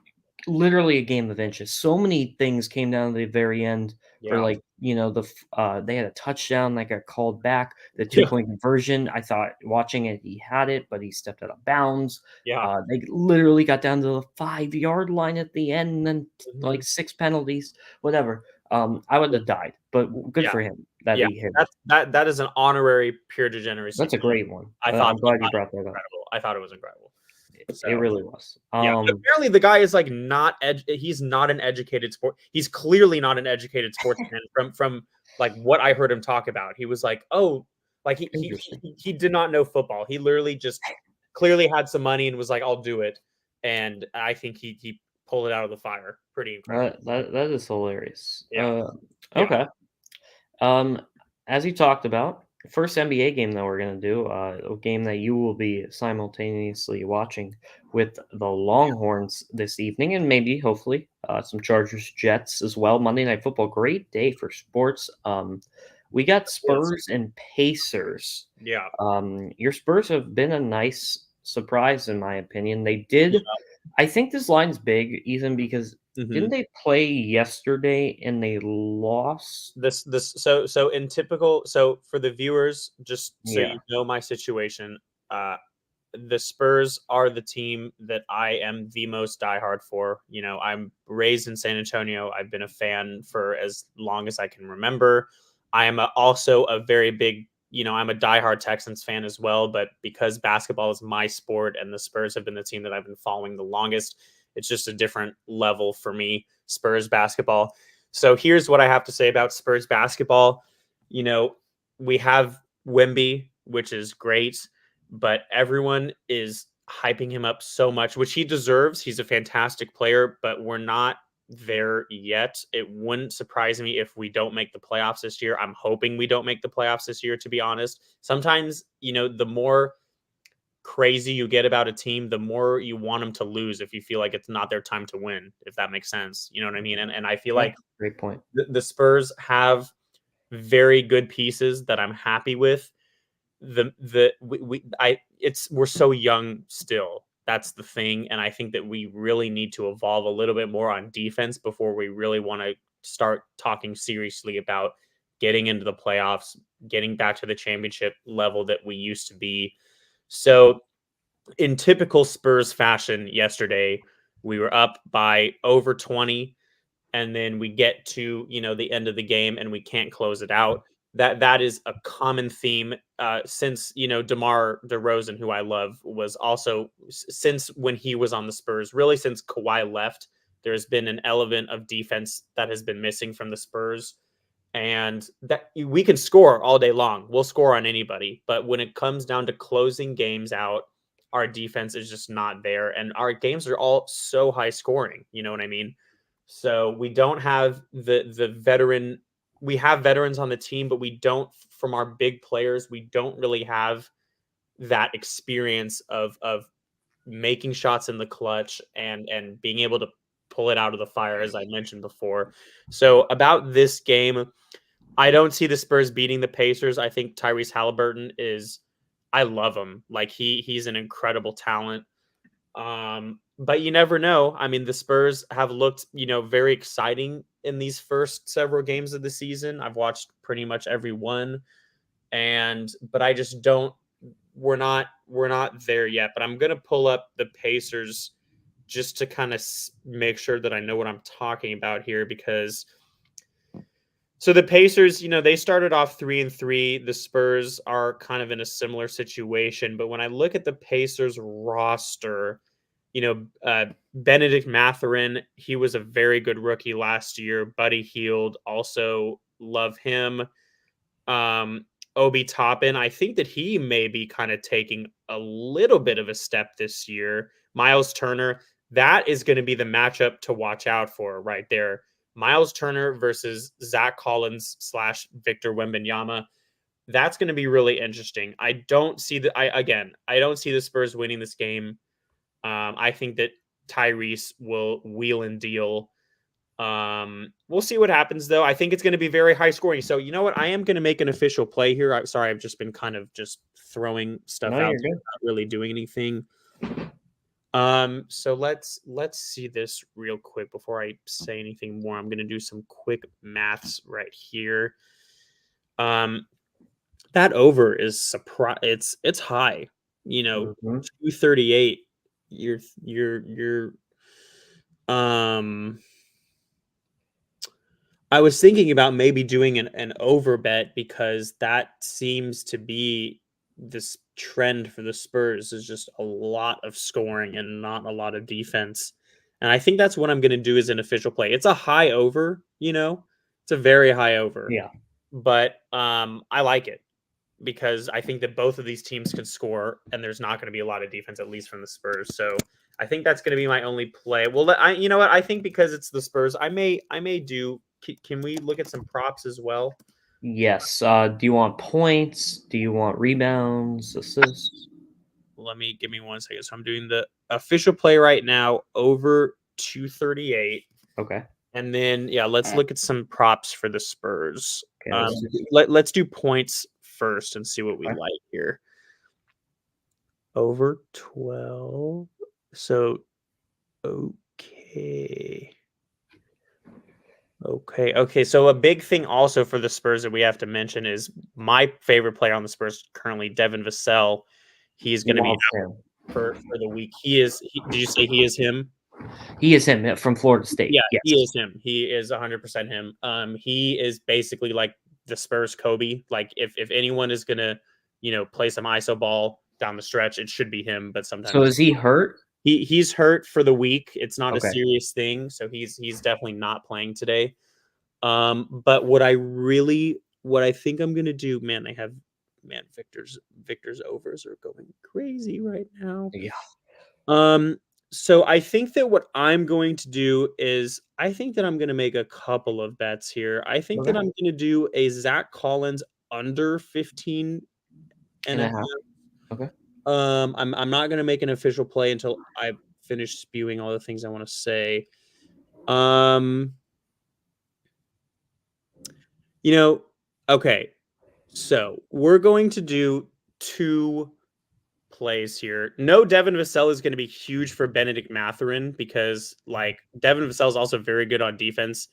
literally a game of inches. So many things came down to the very end for, Yeah. like, they had a touchdown that got called back, the Yeah. two-point conversion, I thought watching it, he had it, but he stepped out of bounds. Yeah. They literally got down to the 5-yard line at the end, and then, like, Mhm. 6 penalties, whatever. I would have died, but good Yeah. for him that Yeah. he hit it. That is an honorary pure degeneracy That's a moment. great one. I thought I'm I glad you thought it brought was that up. incredible. I thought it was incredible. So, It really was. yeah, but apparently the guy is, like, not he's not an educated he's clearly not an educated sportsman from, like, what I heard him talk about. He was like, "Oh," like, Interesting. he did not know football. He literally just clearly had some money and was like, "I'll do it." And I think he pulled it out of the fire. Pretty incredible. That is hilarious. Yeah. Yeah. Okay. Um, as you talked about, first NBA game that we're gonna do, a game that you will be simultaneously watching with the Longhorns this evening, and maybe hopefully some Chargers Jets as well. Monday Night Football, great day for sports. We got Yes. Spurs and Pacers. Yeah. Your Spurs have been a nice surprise, in my opinion. They did. I think this line's big, Ethan, because didn't Mhm. they play yesterday and they lost? So in typical, so for the viewers, just so you Yeah. know my situation, uh the Spurs are the team that I am the most diehard for. I'm raised in San Antonio. I've been a fan for as long as I can remember. I am also a very big, I'm a diehard Texans fan as well. But because basketball is my sport and the Spurs have been the team that I've been following the longest, it's just a different level for me, Spurs basketball. So here's what I have to say about Spurs basketball. You know, we have Wemby, which is great, but everyone is hyping him up so much, which he deserves. He's a fantastic player, but we're not there yet. It wouldn't surprise me if we don't make the playoffs this year. I'm hoping we don't make the playoffs this year, to be honest. Sometimes, the more crazy you get about a team, the more you want them to lose if you feel like it's not their time to win, if that makes sense. You know what I mean? And I feel Yeah, like great point. the Spurs have very good pieces that I'm happy with. The we I it's We're so young still. That's the thing, and I think that we really need to evolve a little bit more on defense before we really want to start talking seriously about getting into the playoffs, getting back to the championship level that we used to be. So, in typical Spurs fashion, yesterday we were up by over 20, and then we get to the end of the game and we can't close it out. That is a common theme since DeMar DeRozan, who I love, was also since when he was on the Spurs, really since Kawhi left. There's been an element of defense that has been missing from the Spurs, and that we can score all day long. We'll score on anybody, but when it comes down to closing games out, our defense is just not there, and our games are all so high scoring. You know what I mean? So we don't have the veteran. We have veterans on the team, but we don't, from our big players, we don't really have that experience of making shots in the clutch and being able to pull it out of the fire, as I mentioned before. So about this game, I don't see the Spurs beating the Pacers. I think Tyrese Halliburton is, I love him. Like he's an incredible talent. But you never know. I mean, the Spurs have looked, very exciting in these first several games of the season. I've watched pretty much every one, but I just don't. We're not there yet. But I'm gonna pull up the Pacers just to kind of make sure that I know what I'm talking about here, because so the Pacers, they started off 3-3. The Spurs are kind of in a similar situation, but when I look at the Pacers roster, Benedict Mathurin, he was a very good rookie last year. Buddy Hield, also love him. Um, Obi Toppin, I think that he may be kind of taking a little bit of a step this year. Miles Turner, that is going to be the matchup to watch out for right there. Miles Turner versus Zach Collins slash Victor Wembanyama. That's going to be really interesting. I don't see the Spurs winning this game. I think that Tyrese will wheel and deal. We'll see what happens, though. I think it's going to be very high scoring. So you know what? I am going to make an official play here. I'm sorry, I've just been kind of just throwing stuff No, out you're there, good. not really doing anything. So let's see this real quick before I say anything more. I'm going to do some quick maths right here. Um, that over is surprise. It's high. Mhm. 238. You're um I was thinking about maybe doing an over bet, because that seems to be this trend for the Spurs, is just a lot of scoring and not a lot of defense. And I think that's what I'm going to do as an official play. It's a high over. It's a very high over. Yeah. But I like it because I think that both of these teams can score, and there's not going to be a lot of defense, at least from the Spurs. So I think that's going to be my only play. Well, you know what? I think because it's the Spurs, I may do. Can we look at some props as well? Yes. Do you want points? Do you want rebounds, assists? Give me 1 second. So I'm doing the official play right now, over 238. Okay. And then, yeah, let's look at some props for the Spurs. Okay. Um, Let's just. let's do points first and see what we Okay. like here. Over 12. So Okay. Okay. So a big thing also for the Spurs that we have to mention is my favorite player on the Spurs currently, Devin Vassell. He's going to be Love out him. for the week. Did you say he is him? He is him from Florida Yeah, State. he Yes. is him. He is 100% him. He is basically like the Spurs Kobe. Like if anyone is gonna, play some ISO ball down the stretch, it should be him. But So sometimes is he hurt? he's hurt for the week. It's not a Okay. serious thing, so he's definitely not playing today. But what I think I'm gonna do, man, Victor's overs are going crazy right now. Yeah. Um, so I think that what I'm going to do is I think that I'm going to make a couple of bets here. I think that Okay. I'm going to do a Zach Collins under 15 and And a a half. half. Okay. I'm not going to make an official play until I finish spewing all the things I want to say. Um, okay. So we're going to do two plays here. No, Devin Vassell is going to be huge for Benedict Mathurin because, like, Devin Vassell is also very good on defense.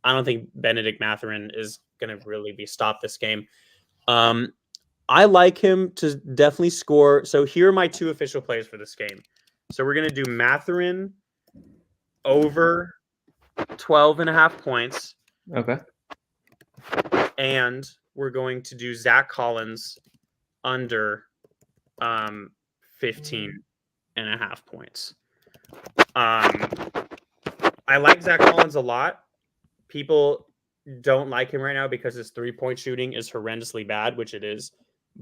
I don't think Benedict Mathurin is going to really be stopped this game. Um, I like him to definitely score. So here are my two official plays for this game. So we're going to do Mathurin over 12 and a half points, Okay. and we're going to do Zach Collins under 15 and a half points. Um, I like Zach Collins a lot. People don't like him right now because his 3-point shooting is horrendously bad, which it is.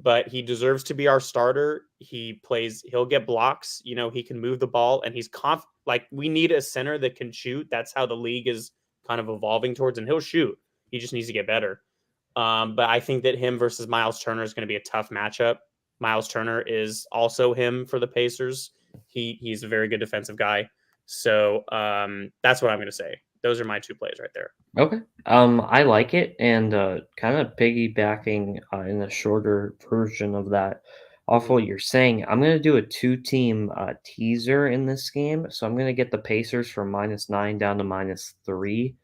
But he deserves to be our starter. He'll get blocks. He can move the ball, and he's like we need a center that can shoot. That's how the league is kind of evolving towards, and he'll shoot. He just needs to get better. But I think that him versus Miles Turner is going to be a tough matchup. Miles Turner is also him for the Pacers. He's a very good defensive guy. So that's what I'm going to say. Those are my two plays right there. Okay. I like it, and kind of piggybacking in the shorter version of that, off what you're saying, I'm gonna do a two-team teaser in this game. So I'm gonna get the Pacers from -9 down to -3,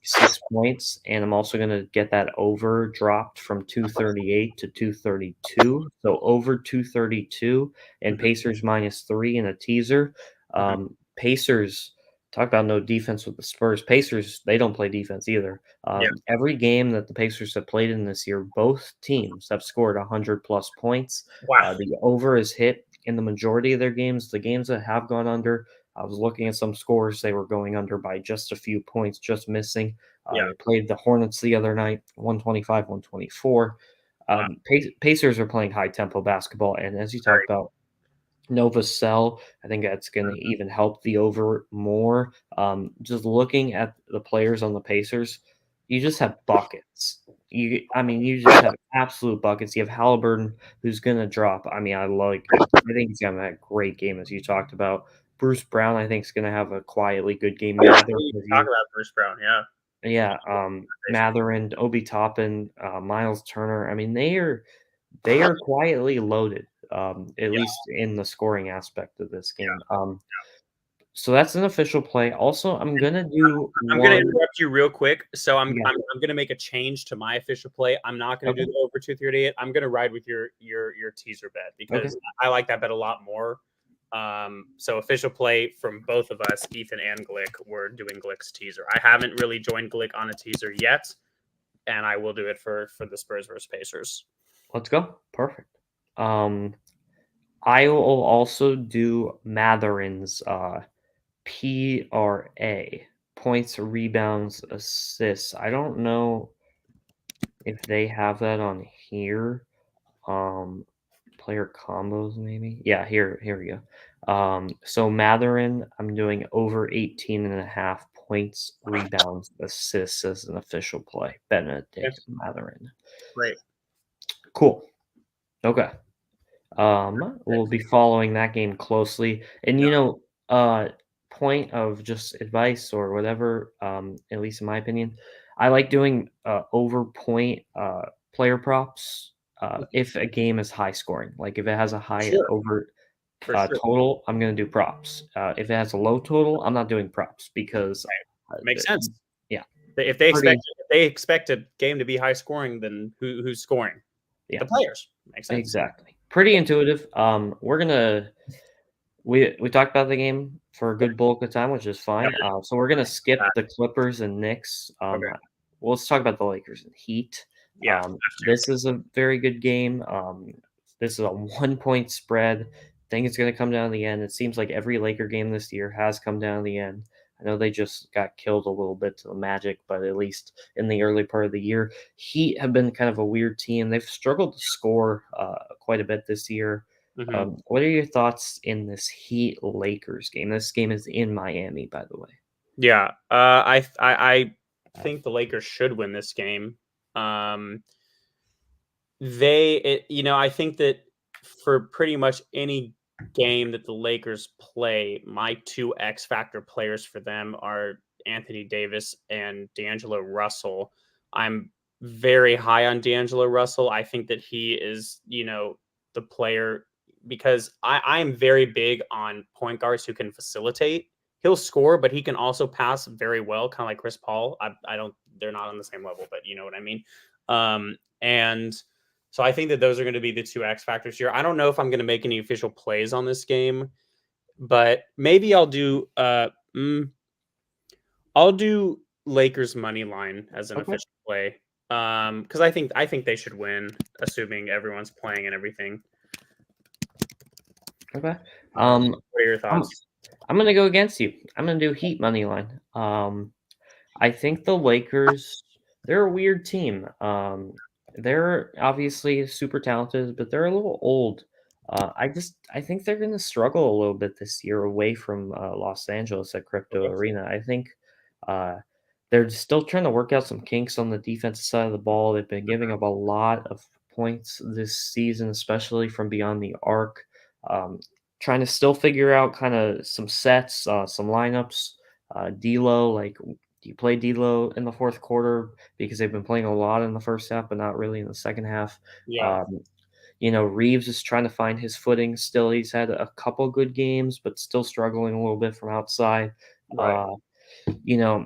6 points, and I'm also gonna get that over dropped from 238 to 232. So over 232 and Mhm, Pacers -3 in a teaser. mhm. Pacers. Talk about no defense with the Spurs. Pacers, they don't play defense either. Yeah. Every game that the Pacers have played in this year, both teams have scored 100 plus points. Wow. The over is hit in the majority of their games. The games that have gone under, I was looking at some scores, they were going under by just a few points, just missing. Yeah. They played the Hornets the other night, 125, 124. Wow. Pacers are playing high tempo basketball. And as you talked Very. about, Nova Cell, I think that's going to even help the over more. Just looking at the players on the Pacers, you just have buckets. You just have absolute buckets. You have Halliburton, who's going to drop. I think he's going to have a great game, as you talked about. Bruce Brown, I think, is going to have a quietly good game. Yeah. Mather, We as talk you, about Bruce Brown. Yeah. yeah, Mather and Obi Toppin, Miles Turner. They are quietly loaded, at Yeah. least in the scoring aspect of this game. So that's an official play. Also, I'm gonna do I'm going to one. interrupt you real quick. So Yeah. I'm going to make a change to my official play. I'm not going to Okay. do the over 238. I'm going to ride with your teaser bet Okay. because I like that bet a lot more. So official play from both of us, Ethan and Glick, we're doing Glick's teaser. I haven't really joined Glick on a teaser yet, and I will do it for the Spurs versus Pacers. Let's go. Perfect. Um, I will also do Matherin's PRA, points, rebounds, assists. I don't know if they have that on here. Um, Player combos, maybe? Yeah, here we go. So Matherin, I'm doing over 18.5 points, rebounds, assists as an official play. Okay. Benedict Matherin. Great. Cool. Okay. We'll be following that game closely. And point of just advice or whatever, at least in my opinion, I like doing over point player props if a game is high scoring. Like if it has a high Sure. over For sure. Total, I'm gonna do props. If it has a low total, I'm not doing props because, Makes sense. yeah, If they expect pretty a game to be high scoring, then who's scoring? yeah, The players. Makes sense. exactly. Pretty intuitive. We're gonna we talked about the game for a good bulk of time, which is fine. So we're gonna skip the Clippers and Knicks. Okay. Well, let's talk about the Lakers and Heat. Yeah. Have to. This is a very good game. This is a 1 point spread. I think it's going to come down to the end. It seems like every Laker game this year has come down to the end. I know they just got killed a little bit to the Magic, but at least in the early part of the year, Heat have been kind of a weird team. They've struggled to score quite a bit this year. Mhm. What are your thoughts in this Heat Lakers game? This game is in Miami, by the way. Yeah. I think the Lakers should win this game. Um, I think that for pretty much any game that the Lakers play, my two X factor players for them are Anthony Davis and D'Angelo Russell. I'm very high on D'Angelo Russell. I think that he is, the player because I'm very big on point guards who can facilitate. He'll score, but he can also pass very well, kind of like Chris Paul. I don't, they're not on the same level, but you know what I mean. And so I think that those are going to be the two X factors here. I don't know if I'm going to make any official plays on this game, but maybe I'll do Lakers money line as an Okay. official play. Because I think they should win, assuming everyone's playing and everything. Okay. What are your I'm thoughts? I'm gonna go against you. I'm gonna do Heat money line. I think the Lakers, they're a weird team. They're obviously super talented, but they're a little old. I think they're gonna struggle a little bit this year away from Los Angeles at Crypto Okay. Arena. I think uh, they're still trying to work out some kinks on the defensive side of the ball. They've been giving up a lot of points this season, especially from beyond the arc. Um, Trying to still figure out kind of some sets, some lineups. D'Lo, like, do you play D'Lo in the fourth quarter because they've been playing a lot in the first half, but not really in the second half? Yeah. Um, Reeves is trying to find his footing still. He's had a couple good games, but still struggling a little bit from outside. Right. Uh, you know,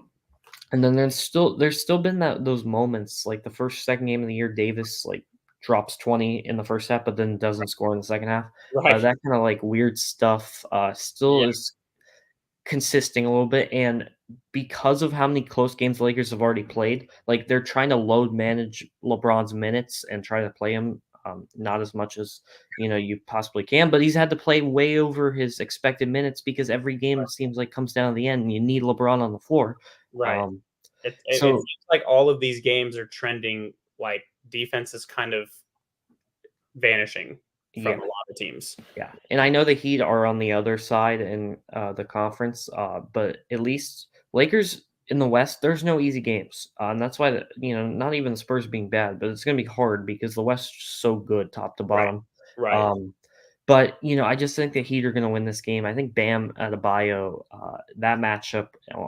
and then there's still been those moments like the second game of the year, Davis like drops 20 in the first half, but then doesn't score in the second half. Right. That kind of like weird stuff still Yeah. is consisting a little bit, and because of how many close games the Lakers have already played, like, they're trying to load manage LeBron's minutes and try to play him, not as much as, you possibly can, but he's had to play way over his expected minutes because every game, it seems like, comes down to the end, and you need LeBron on the floor. Right. Um, It so seems like all of these games are trending like defense is kind of vanishing from yeah. a lot of teams. Yeah, and I know the Heat are on the other side in the conference, but at least Lakers in the West, there's no easy games, and that's why not even the Spurs being bad, but it's going to be hard because the West is so good top to Right. bottom. Right. Um, but I just think the Heat are going to win this game. I think Bam Adebayo, that matchup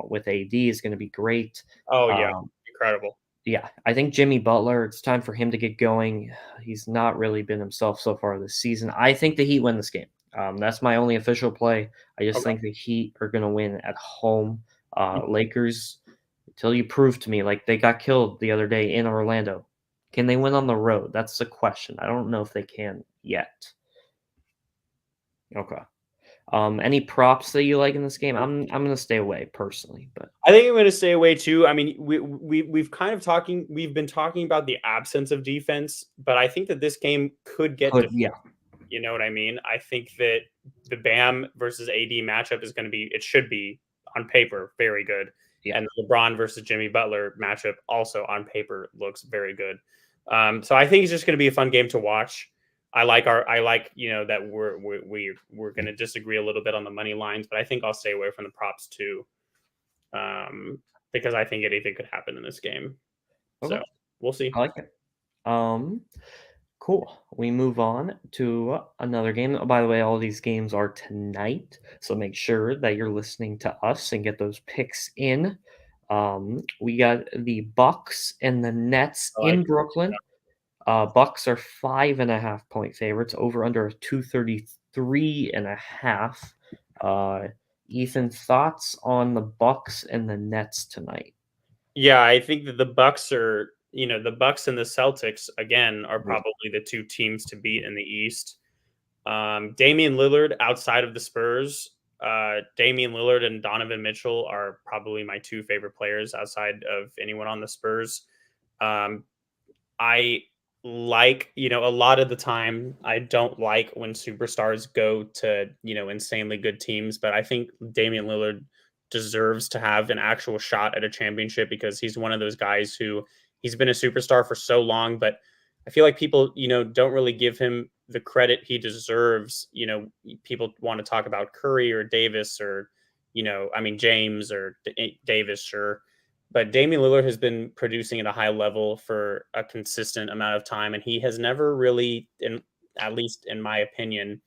with AD is going to be great. Oh yeah. Um, Incredible. yeah, I think Jimmy Butler, it's time for him to get going. He's not really been himself so far this season. I think the Heat win this game. That's my only official play. I just Okay. think the Heat are going to win at home. Mhm. Lakers, until you prove to me, like they got killed the other day in Orlando. Can they win on the road? That's the question. I don't know if they can yet. Okay. Any props that you like in this game? I'm gonna stay away personally, but I think I'm going to stay away too. I mean, we've been talking about the absence of defense, but I think that this game could get could defense. yeah You know what I mean? I think that the Bam versus AD matchup is going to be, it should be on paper very good, yeah and the LeBron versus Jimmy Butler matchup also on paper looks very good. So I think it's just going to be a fun game to watch. I like that we're going to disagree a little bit on the money lines, but I think I'll stay away from the props too, because I think anything could happen in this game. So okay. we'll see. I like it. Um, Cool. We move on to another game. Oh, by the way, all these games are tonight, so make sure that you're listening to us and get those picks in. We got the Bucks and the Nets I like in Brooklyn. Bucks are 5.5 point favorites. Over under 233.5. Uh, Ethan, thoughts on the Bucks and the Nets tonight? Yeah, I think that the Bucks are, the Bucks and the Celtics again are Yeah. probably the two teams to beat in the East. Damian Lillard outside of the Spurs, Damian Lillard and Donovan Mitchell are probably my two favorite players outside of anyone on the Spurs. Um, I like, a lot of the time, I don't like when superstars go to, insanely good teams, but I think Damian Lillard deserves to have an actual shot at a championship because he's one of those guys who he's been a superstar for so long, but I feel like people, don't really give him the credit he deserves. People want to talk about Curry or Davis or, James or Davis, sure, but Damian Lillard has been producing at a high level for a consistent amount of time, and he has never really, at least in my opinion,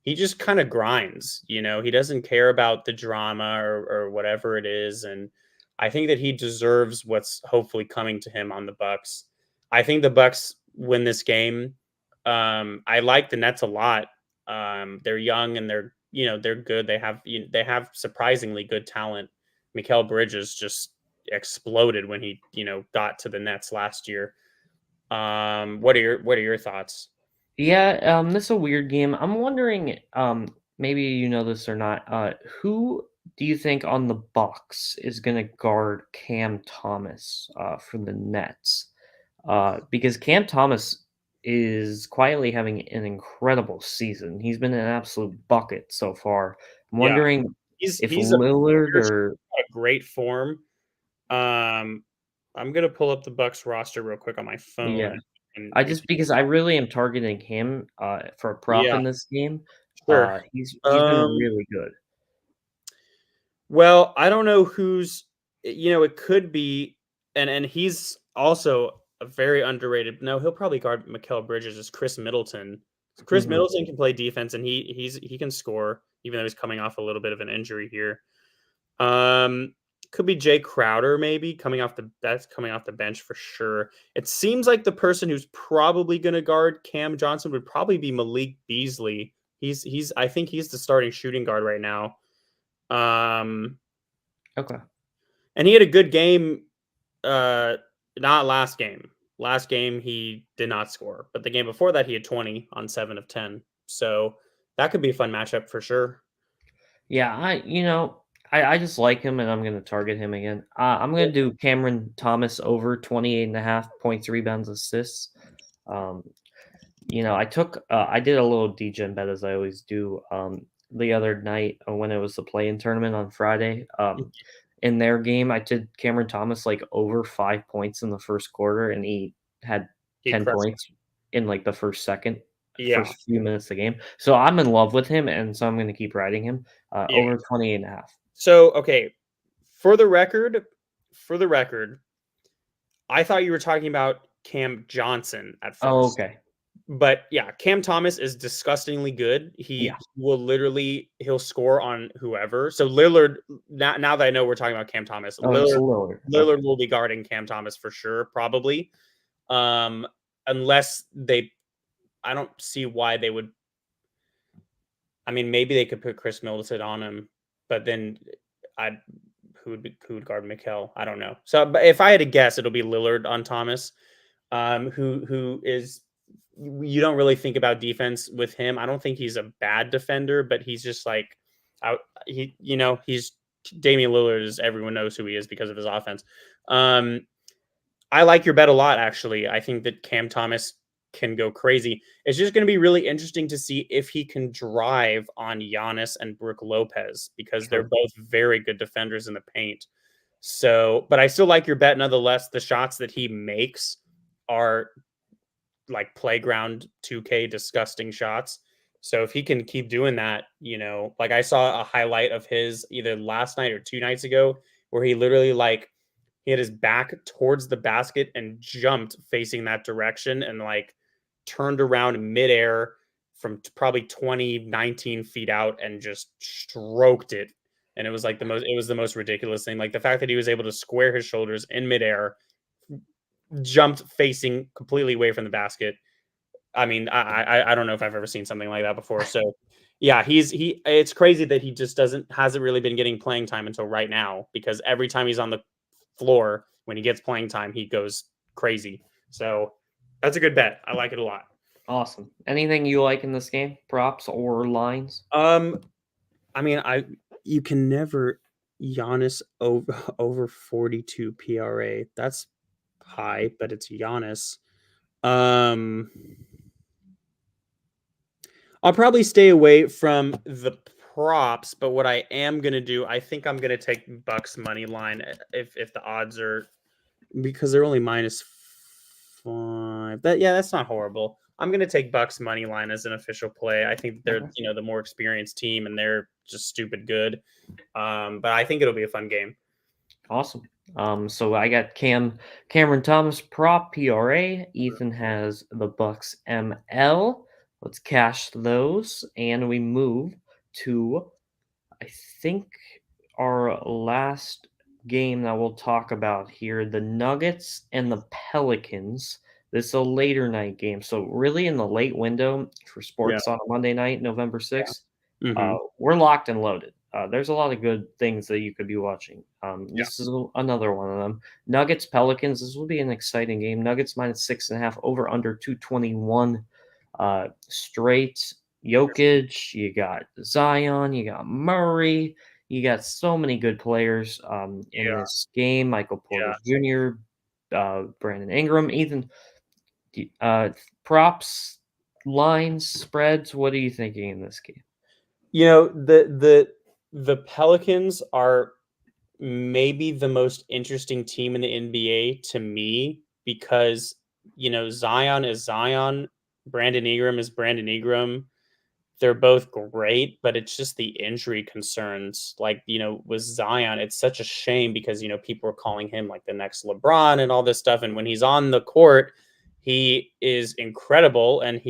he just kind of grinds. He doesn't care about the drama or whatever it is, and I think that he deserves what's hopefully coming to him on the Bucks. I think the Bucks win this game. I like the Nets a lot. They're young and they're good. They have surprisingly good talent. Mikal Bridges just exploded when he got to the Nets last year. What are your thoughts? Yeah, this is a weird game. I'm wondering, maybe you know this or not. Who do you think on the Bucks is going to guard Cam Thomas for the Nets? Because Cam Thomas is quietly having an incredible season. He's been an absolute bucket so far. I'm Yeah, wondering he's if he's a Lillard or great form. Um, I'm gonna pull up the Bucks roster real quick on my phone, yeah, and I we just can. because I really am targeting him for a prop Yeah, in this game. sure. He's been Um, really good. well, I don't know it could be, and he's also a very underrated. No, he'll probably guard Mikal Bridges as Chris Middleton. Chris Mhm. Middleton can play defense, and he can score, even though he's coming off a little bit of an injury here. Um, could be Jay Crowder, maybe coming off the bench for sure. It seems like the person who's probably going to guard Cam Johnson would probably be Malik Beasley. I think he's the starting shooting guard right now. Um, Okay. and he had a good game. Not last game. Last game he did not score, but the game before that he had 20 on 7 of 10. So that could be a fun matchup for sure. Yeah, I just like him and I'm gonna target him again. I'm gonna do Cameron Thomas over 28.5 points, rebounds, assists. Um, I did a little degen bet as I always do the other night when it was the play-in tournament on Friday. In their game, I did Cameron Thomas like over 5 points in the first quarter, and he had He 10 crushed. points in like the Yeah, first few minutes of the game. So I'm in love with him, and so I'm going to keep riding him yeah. over 28.5. So okay, for the record, for the record, I thought you were talking about Cam Johnson at Oh, first. okay. But yeah, Cam Thomas is disgustingly good. Yeah. He'll score on whoever. So Lillard, now that I know we're talking about Cam Thomas, Oh, it's Lillard Lillard. Okay. Lillard will be guarding Cam Thomas for sure, probably. Um, unless they, I don't see why they would. I mean, maybe they could put Chris Middleton on him, but then I who would guard Mikal? I don't know. So, but if I had to guess, it'll be Lillard on Thomas. Who is you don't really think about defense with him. I don't think he's a bad defender, but he's just like out. He's Damian Lillard is everyone knows who he is because of his offense. Um, I like your bet a lot, actually. I think that Cam Thomas can go crazy. It's just going to be really interesting to see if he can drive on Giannis and Brook Lopez because they're Sure. both very good defenders in the paint. So, but I still like your bet nonetheless. The shots that he makes are like playground 2K disgusting shots. So if he can keep doing that, like I saw a highlight of his either last night or 2 nights ago where he literally like he had his back towards the basket and jumped facing that direction and like turned around midair from probably 19 feet out and just stroked it. And it was the most ridiculous thing. Like the fact that he was able to square his shoulders in midair, jumped facing completely away from the basket. I mean, I don't know if I've ever seen something like that before. So yeah, he it's crazy that he just hasn't really been getting playing time until right now, because every time he's on the floor, when he gets playing time, he goes crazy. So that's a good bet. I like it a lot. Awesome. Anything you like in this game? Props or lines? Um, I mean, I you can never Giannis over 42 PRA. That's high, but it's Giannis. Um, I'll probably stay away from the props, but what I am gonna do, I think I'm gonna take Bucks money line if the odds are, because they're only -5. That's not horrible. I'm gonna take Bucks money line as an official play. I think they're Okay. the more experienced team, and they're just stupid good. But I think it'll be a fun game. Awesome. So I got Cameron Thomas prop PRA. Ethan has the Bucks ML. Let's cash those, and we move to I think our last game that we'll talk about here, the Nuggets and the Pelicans. This is a later night game. So really in the late window for Yeah. sports on a Monday night, November Yeah. 6th, Hmm. we're locked and loaded. There's a lot of good things that you could be watching. Yeah. This is another one of them. Nuggets Pelicans. This will be an exciting game. Nuggets -6.5 over under 221 straight. Jokic, you got Zion, you got Murray, you got so many good players in Yeah. this game. Michael Porter Yeah. Jr., Brandon Ingram, Ethan. Uh, props, lines, spreads. What are you thinking in this game? The Pelicans are maybe the most interesting team in the NBA to me, because Zion is Zion, Brandon Ingram is Brandon Ingram. They're both great, but it's just the injury concerns. Like, with Zion, it's such a shame because people are calling him like the next LeBron and all this stuff, and when he's on the court, he is incredible, and but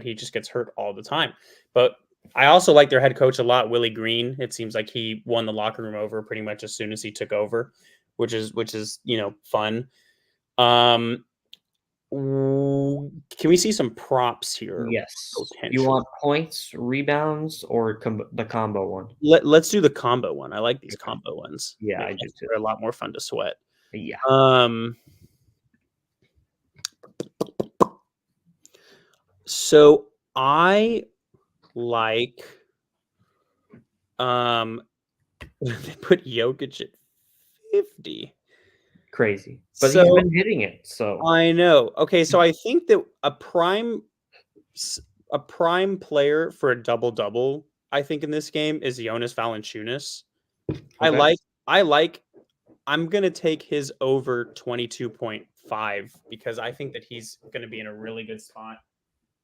he just gets hurt all the time. But I also like their head coach a lot, Willie Green. It seems like he won the locker room over pretty much as soon as he took over, which is fun. Um, can we see some props here Yes. You potentially? want points, rebounds, or the combo one? Let's do the combo one. I like these Okay. combo ones. Yeah, I do too. They're a lot more fun to sweat. Yeah. Um, so I like they put Jokic at 50. Crazy. But he's So been hitting it. So, I know. Okay, so I think that a prime player for a double double, I think in this game is Jonas Valanciunas. I okay. like I like I'm gonna take his over 22.5 because I think that he's gonna be in a really good spot.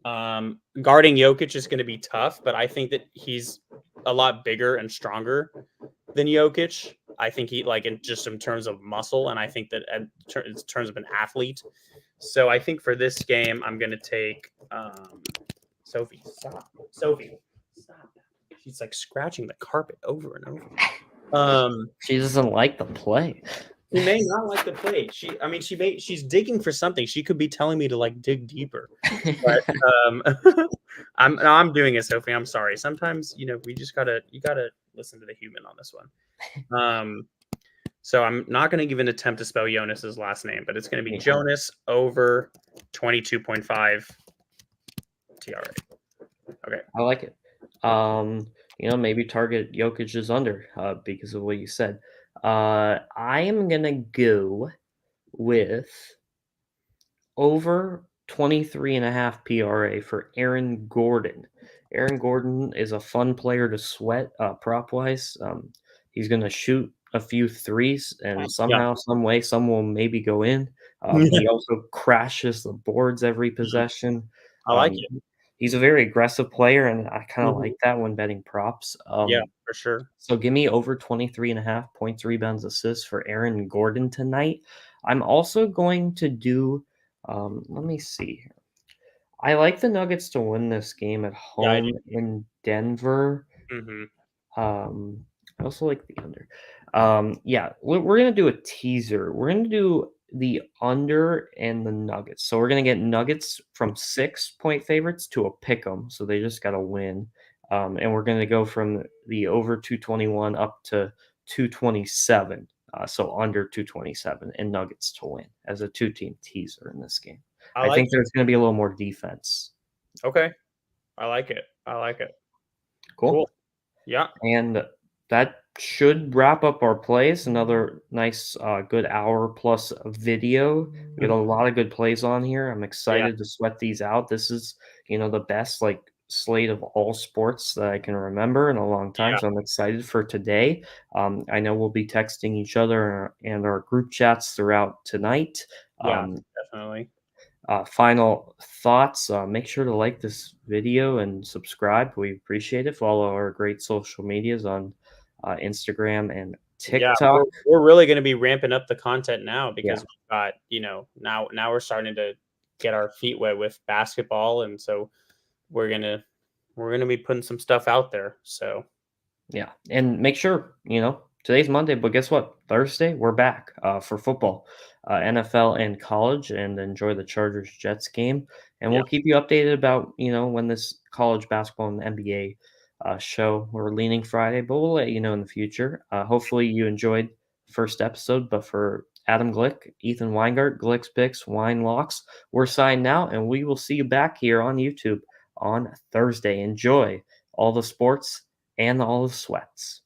Guarding Jokic is gonna be tough, but I think that he's a lot bigger and stronger than Jokic. I think he like in terms of muscle, and I think that in terms of an athlete. So I think for this game, I'm gonna take Sophie. Stop, Sophie. Stop. She's like scratching the carpet over and over. She doesn't like the play. She may not like the play. She's digging for something. She could be telling me to like dig deeper. But I'm doing it, Sophie. I'm sorry. Sometimes we just you gotta listen to the human on this one. So I'm not going to give an attempt to spell Jonas's last name, but it's going to be Yeah, Jonas over 22.5 TRA. Okay. I like it. Maybe target Jokic's under because of what you said. I am gonna go with over 23.5 PRA for Aaron Gordon. Aaron Gordon is a fun player to sweat prop wise. He's going to shoot a few threes, and Yeah. somehow, some way, some will maybe go in. He also crashes the boards every possession. I like Um, it. he's a very aggressive player, and I kind of Mhm. like that when betting props. Yeah, for sure. So give me over 23.5 points, rebounds, assists for Aaron Gordon tonight. I'm also going to do, let me see here. I like the Nuggets to win this game at Yeah, I home in Denver. do. Hmm. I also like the under. Yeah, we're gonna do a teaser. We're gonna do the under and the Nuggets. So we're gonna get Nuggets from 6-point favorites to a pick 'em. So they just gotta win. And we're gonna go from the over 221 up to 227. So under 227 and Nuggets to win as a two-team teaser in this game. I I like think there's gonna be a little more defense. it. Okay. I like it. I like it. Cool. Cool. Yeah. And that should wrap up our plays. Another nice, good hour plus of video. We got a Mhm. lot of good plays on here. I'm Yeah. excited to sweat these out. This is, the best like slate of all sports that I can remember in a long time. Yeah. So I'm excited for today. I know we'll be texting each other and our group chats throughout tonight. Yeah. Um, Definitely. Final thoughts, make sure to like this video and subscribe. We appreciate it. Follow our great social medias on Instagram and Yeah, TikTok. we're really gonna be ramping up the content now Yeah, because we've got, now we're starting to get our feet wet with basketball, and so we're gonna we're gonna be putting some stuff out there. So yeah. And make sure, today's Monday, but guess what? Thursday, we're back for football, NFL and college, and enjoy the Chargers Jets game. And yeah, we'll keep you updated about, when this college basketball and NBA show. We're leaning Friday, but we'll let you know in the future. Hopefully, you enjoyed the first episode. But for Adam Glick, Ethan Weingart, Glick's Picks, Wine Locks, we're signed now, and we will see you back here on YouTube on Thursday. Enjoy all the sports and all the sweats.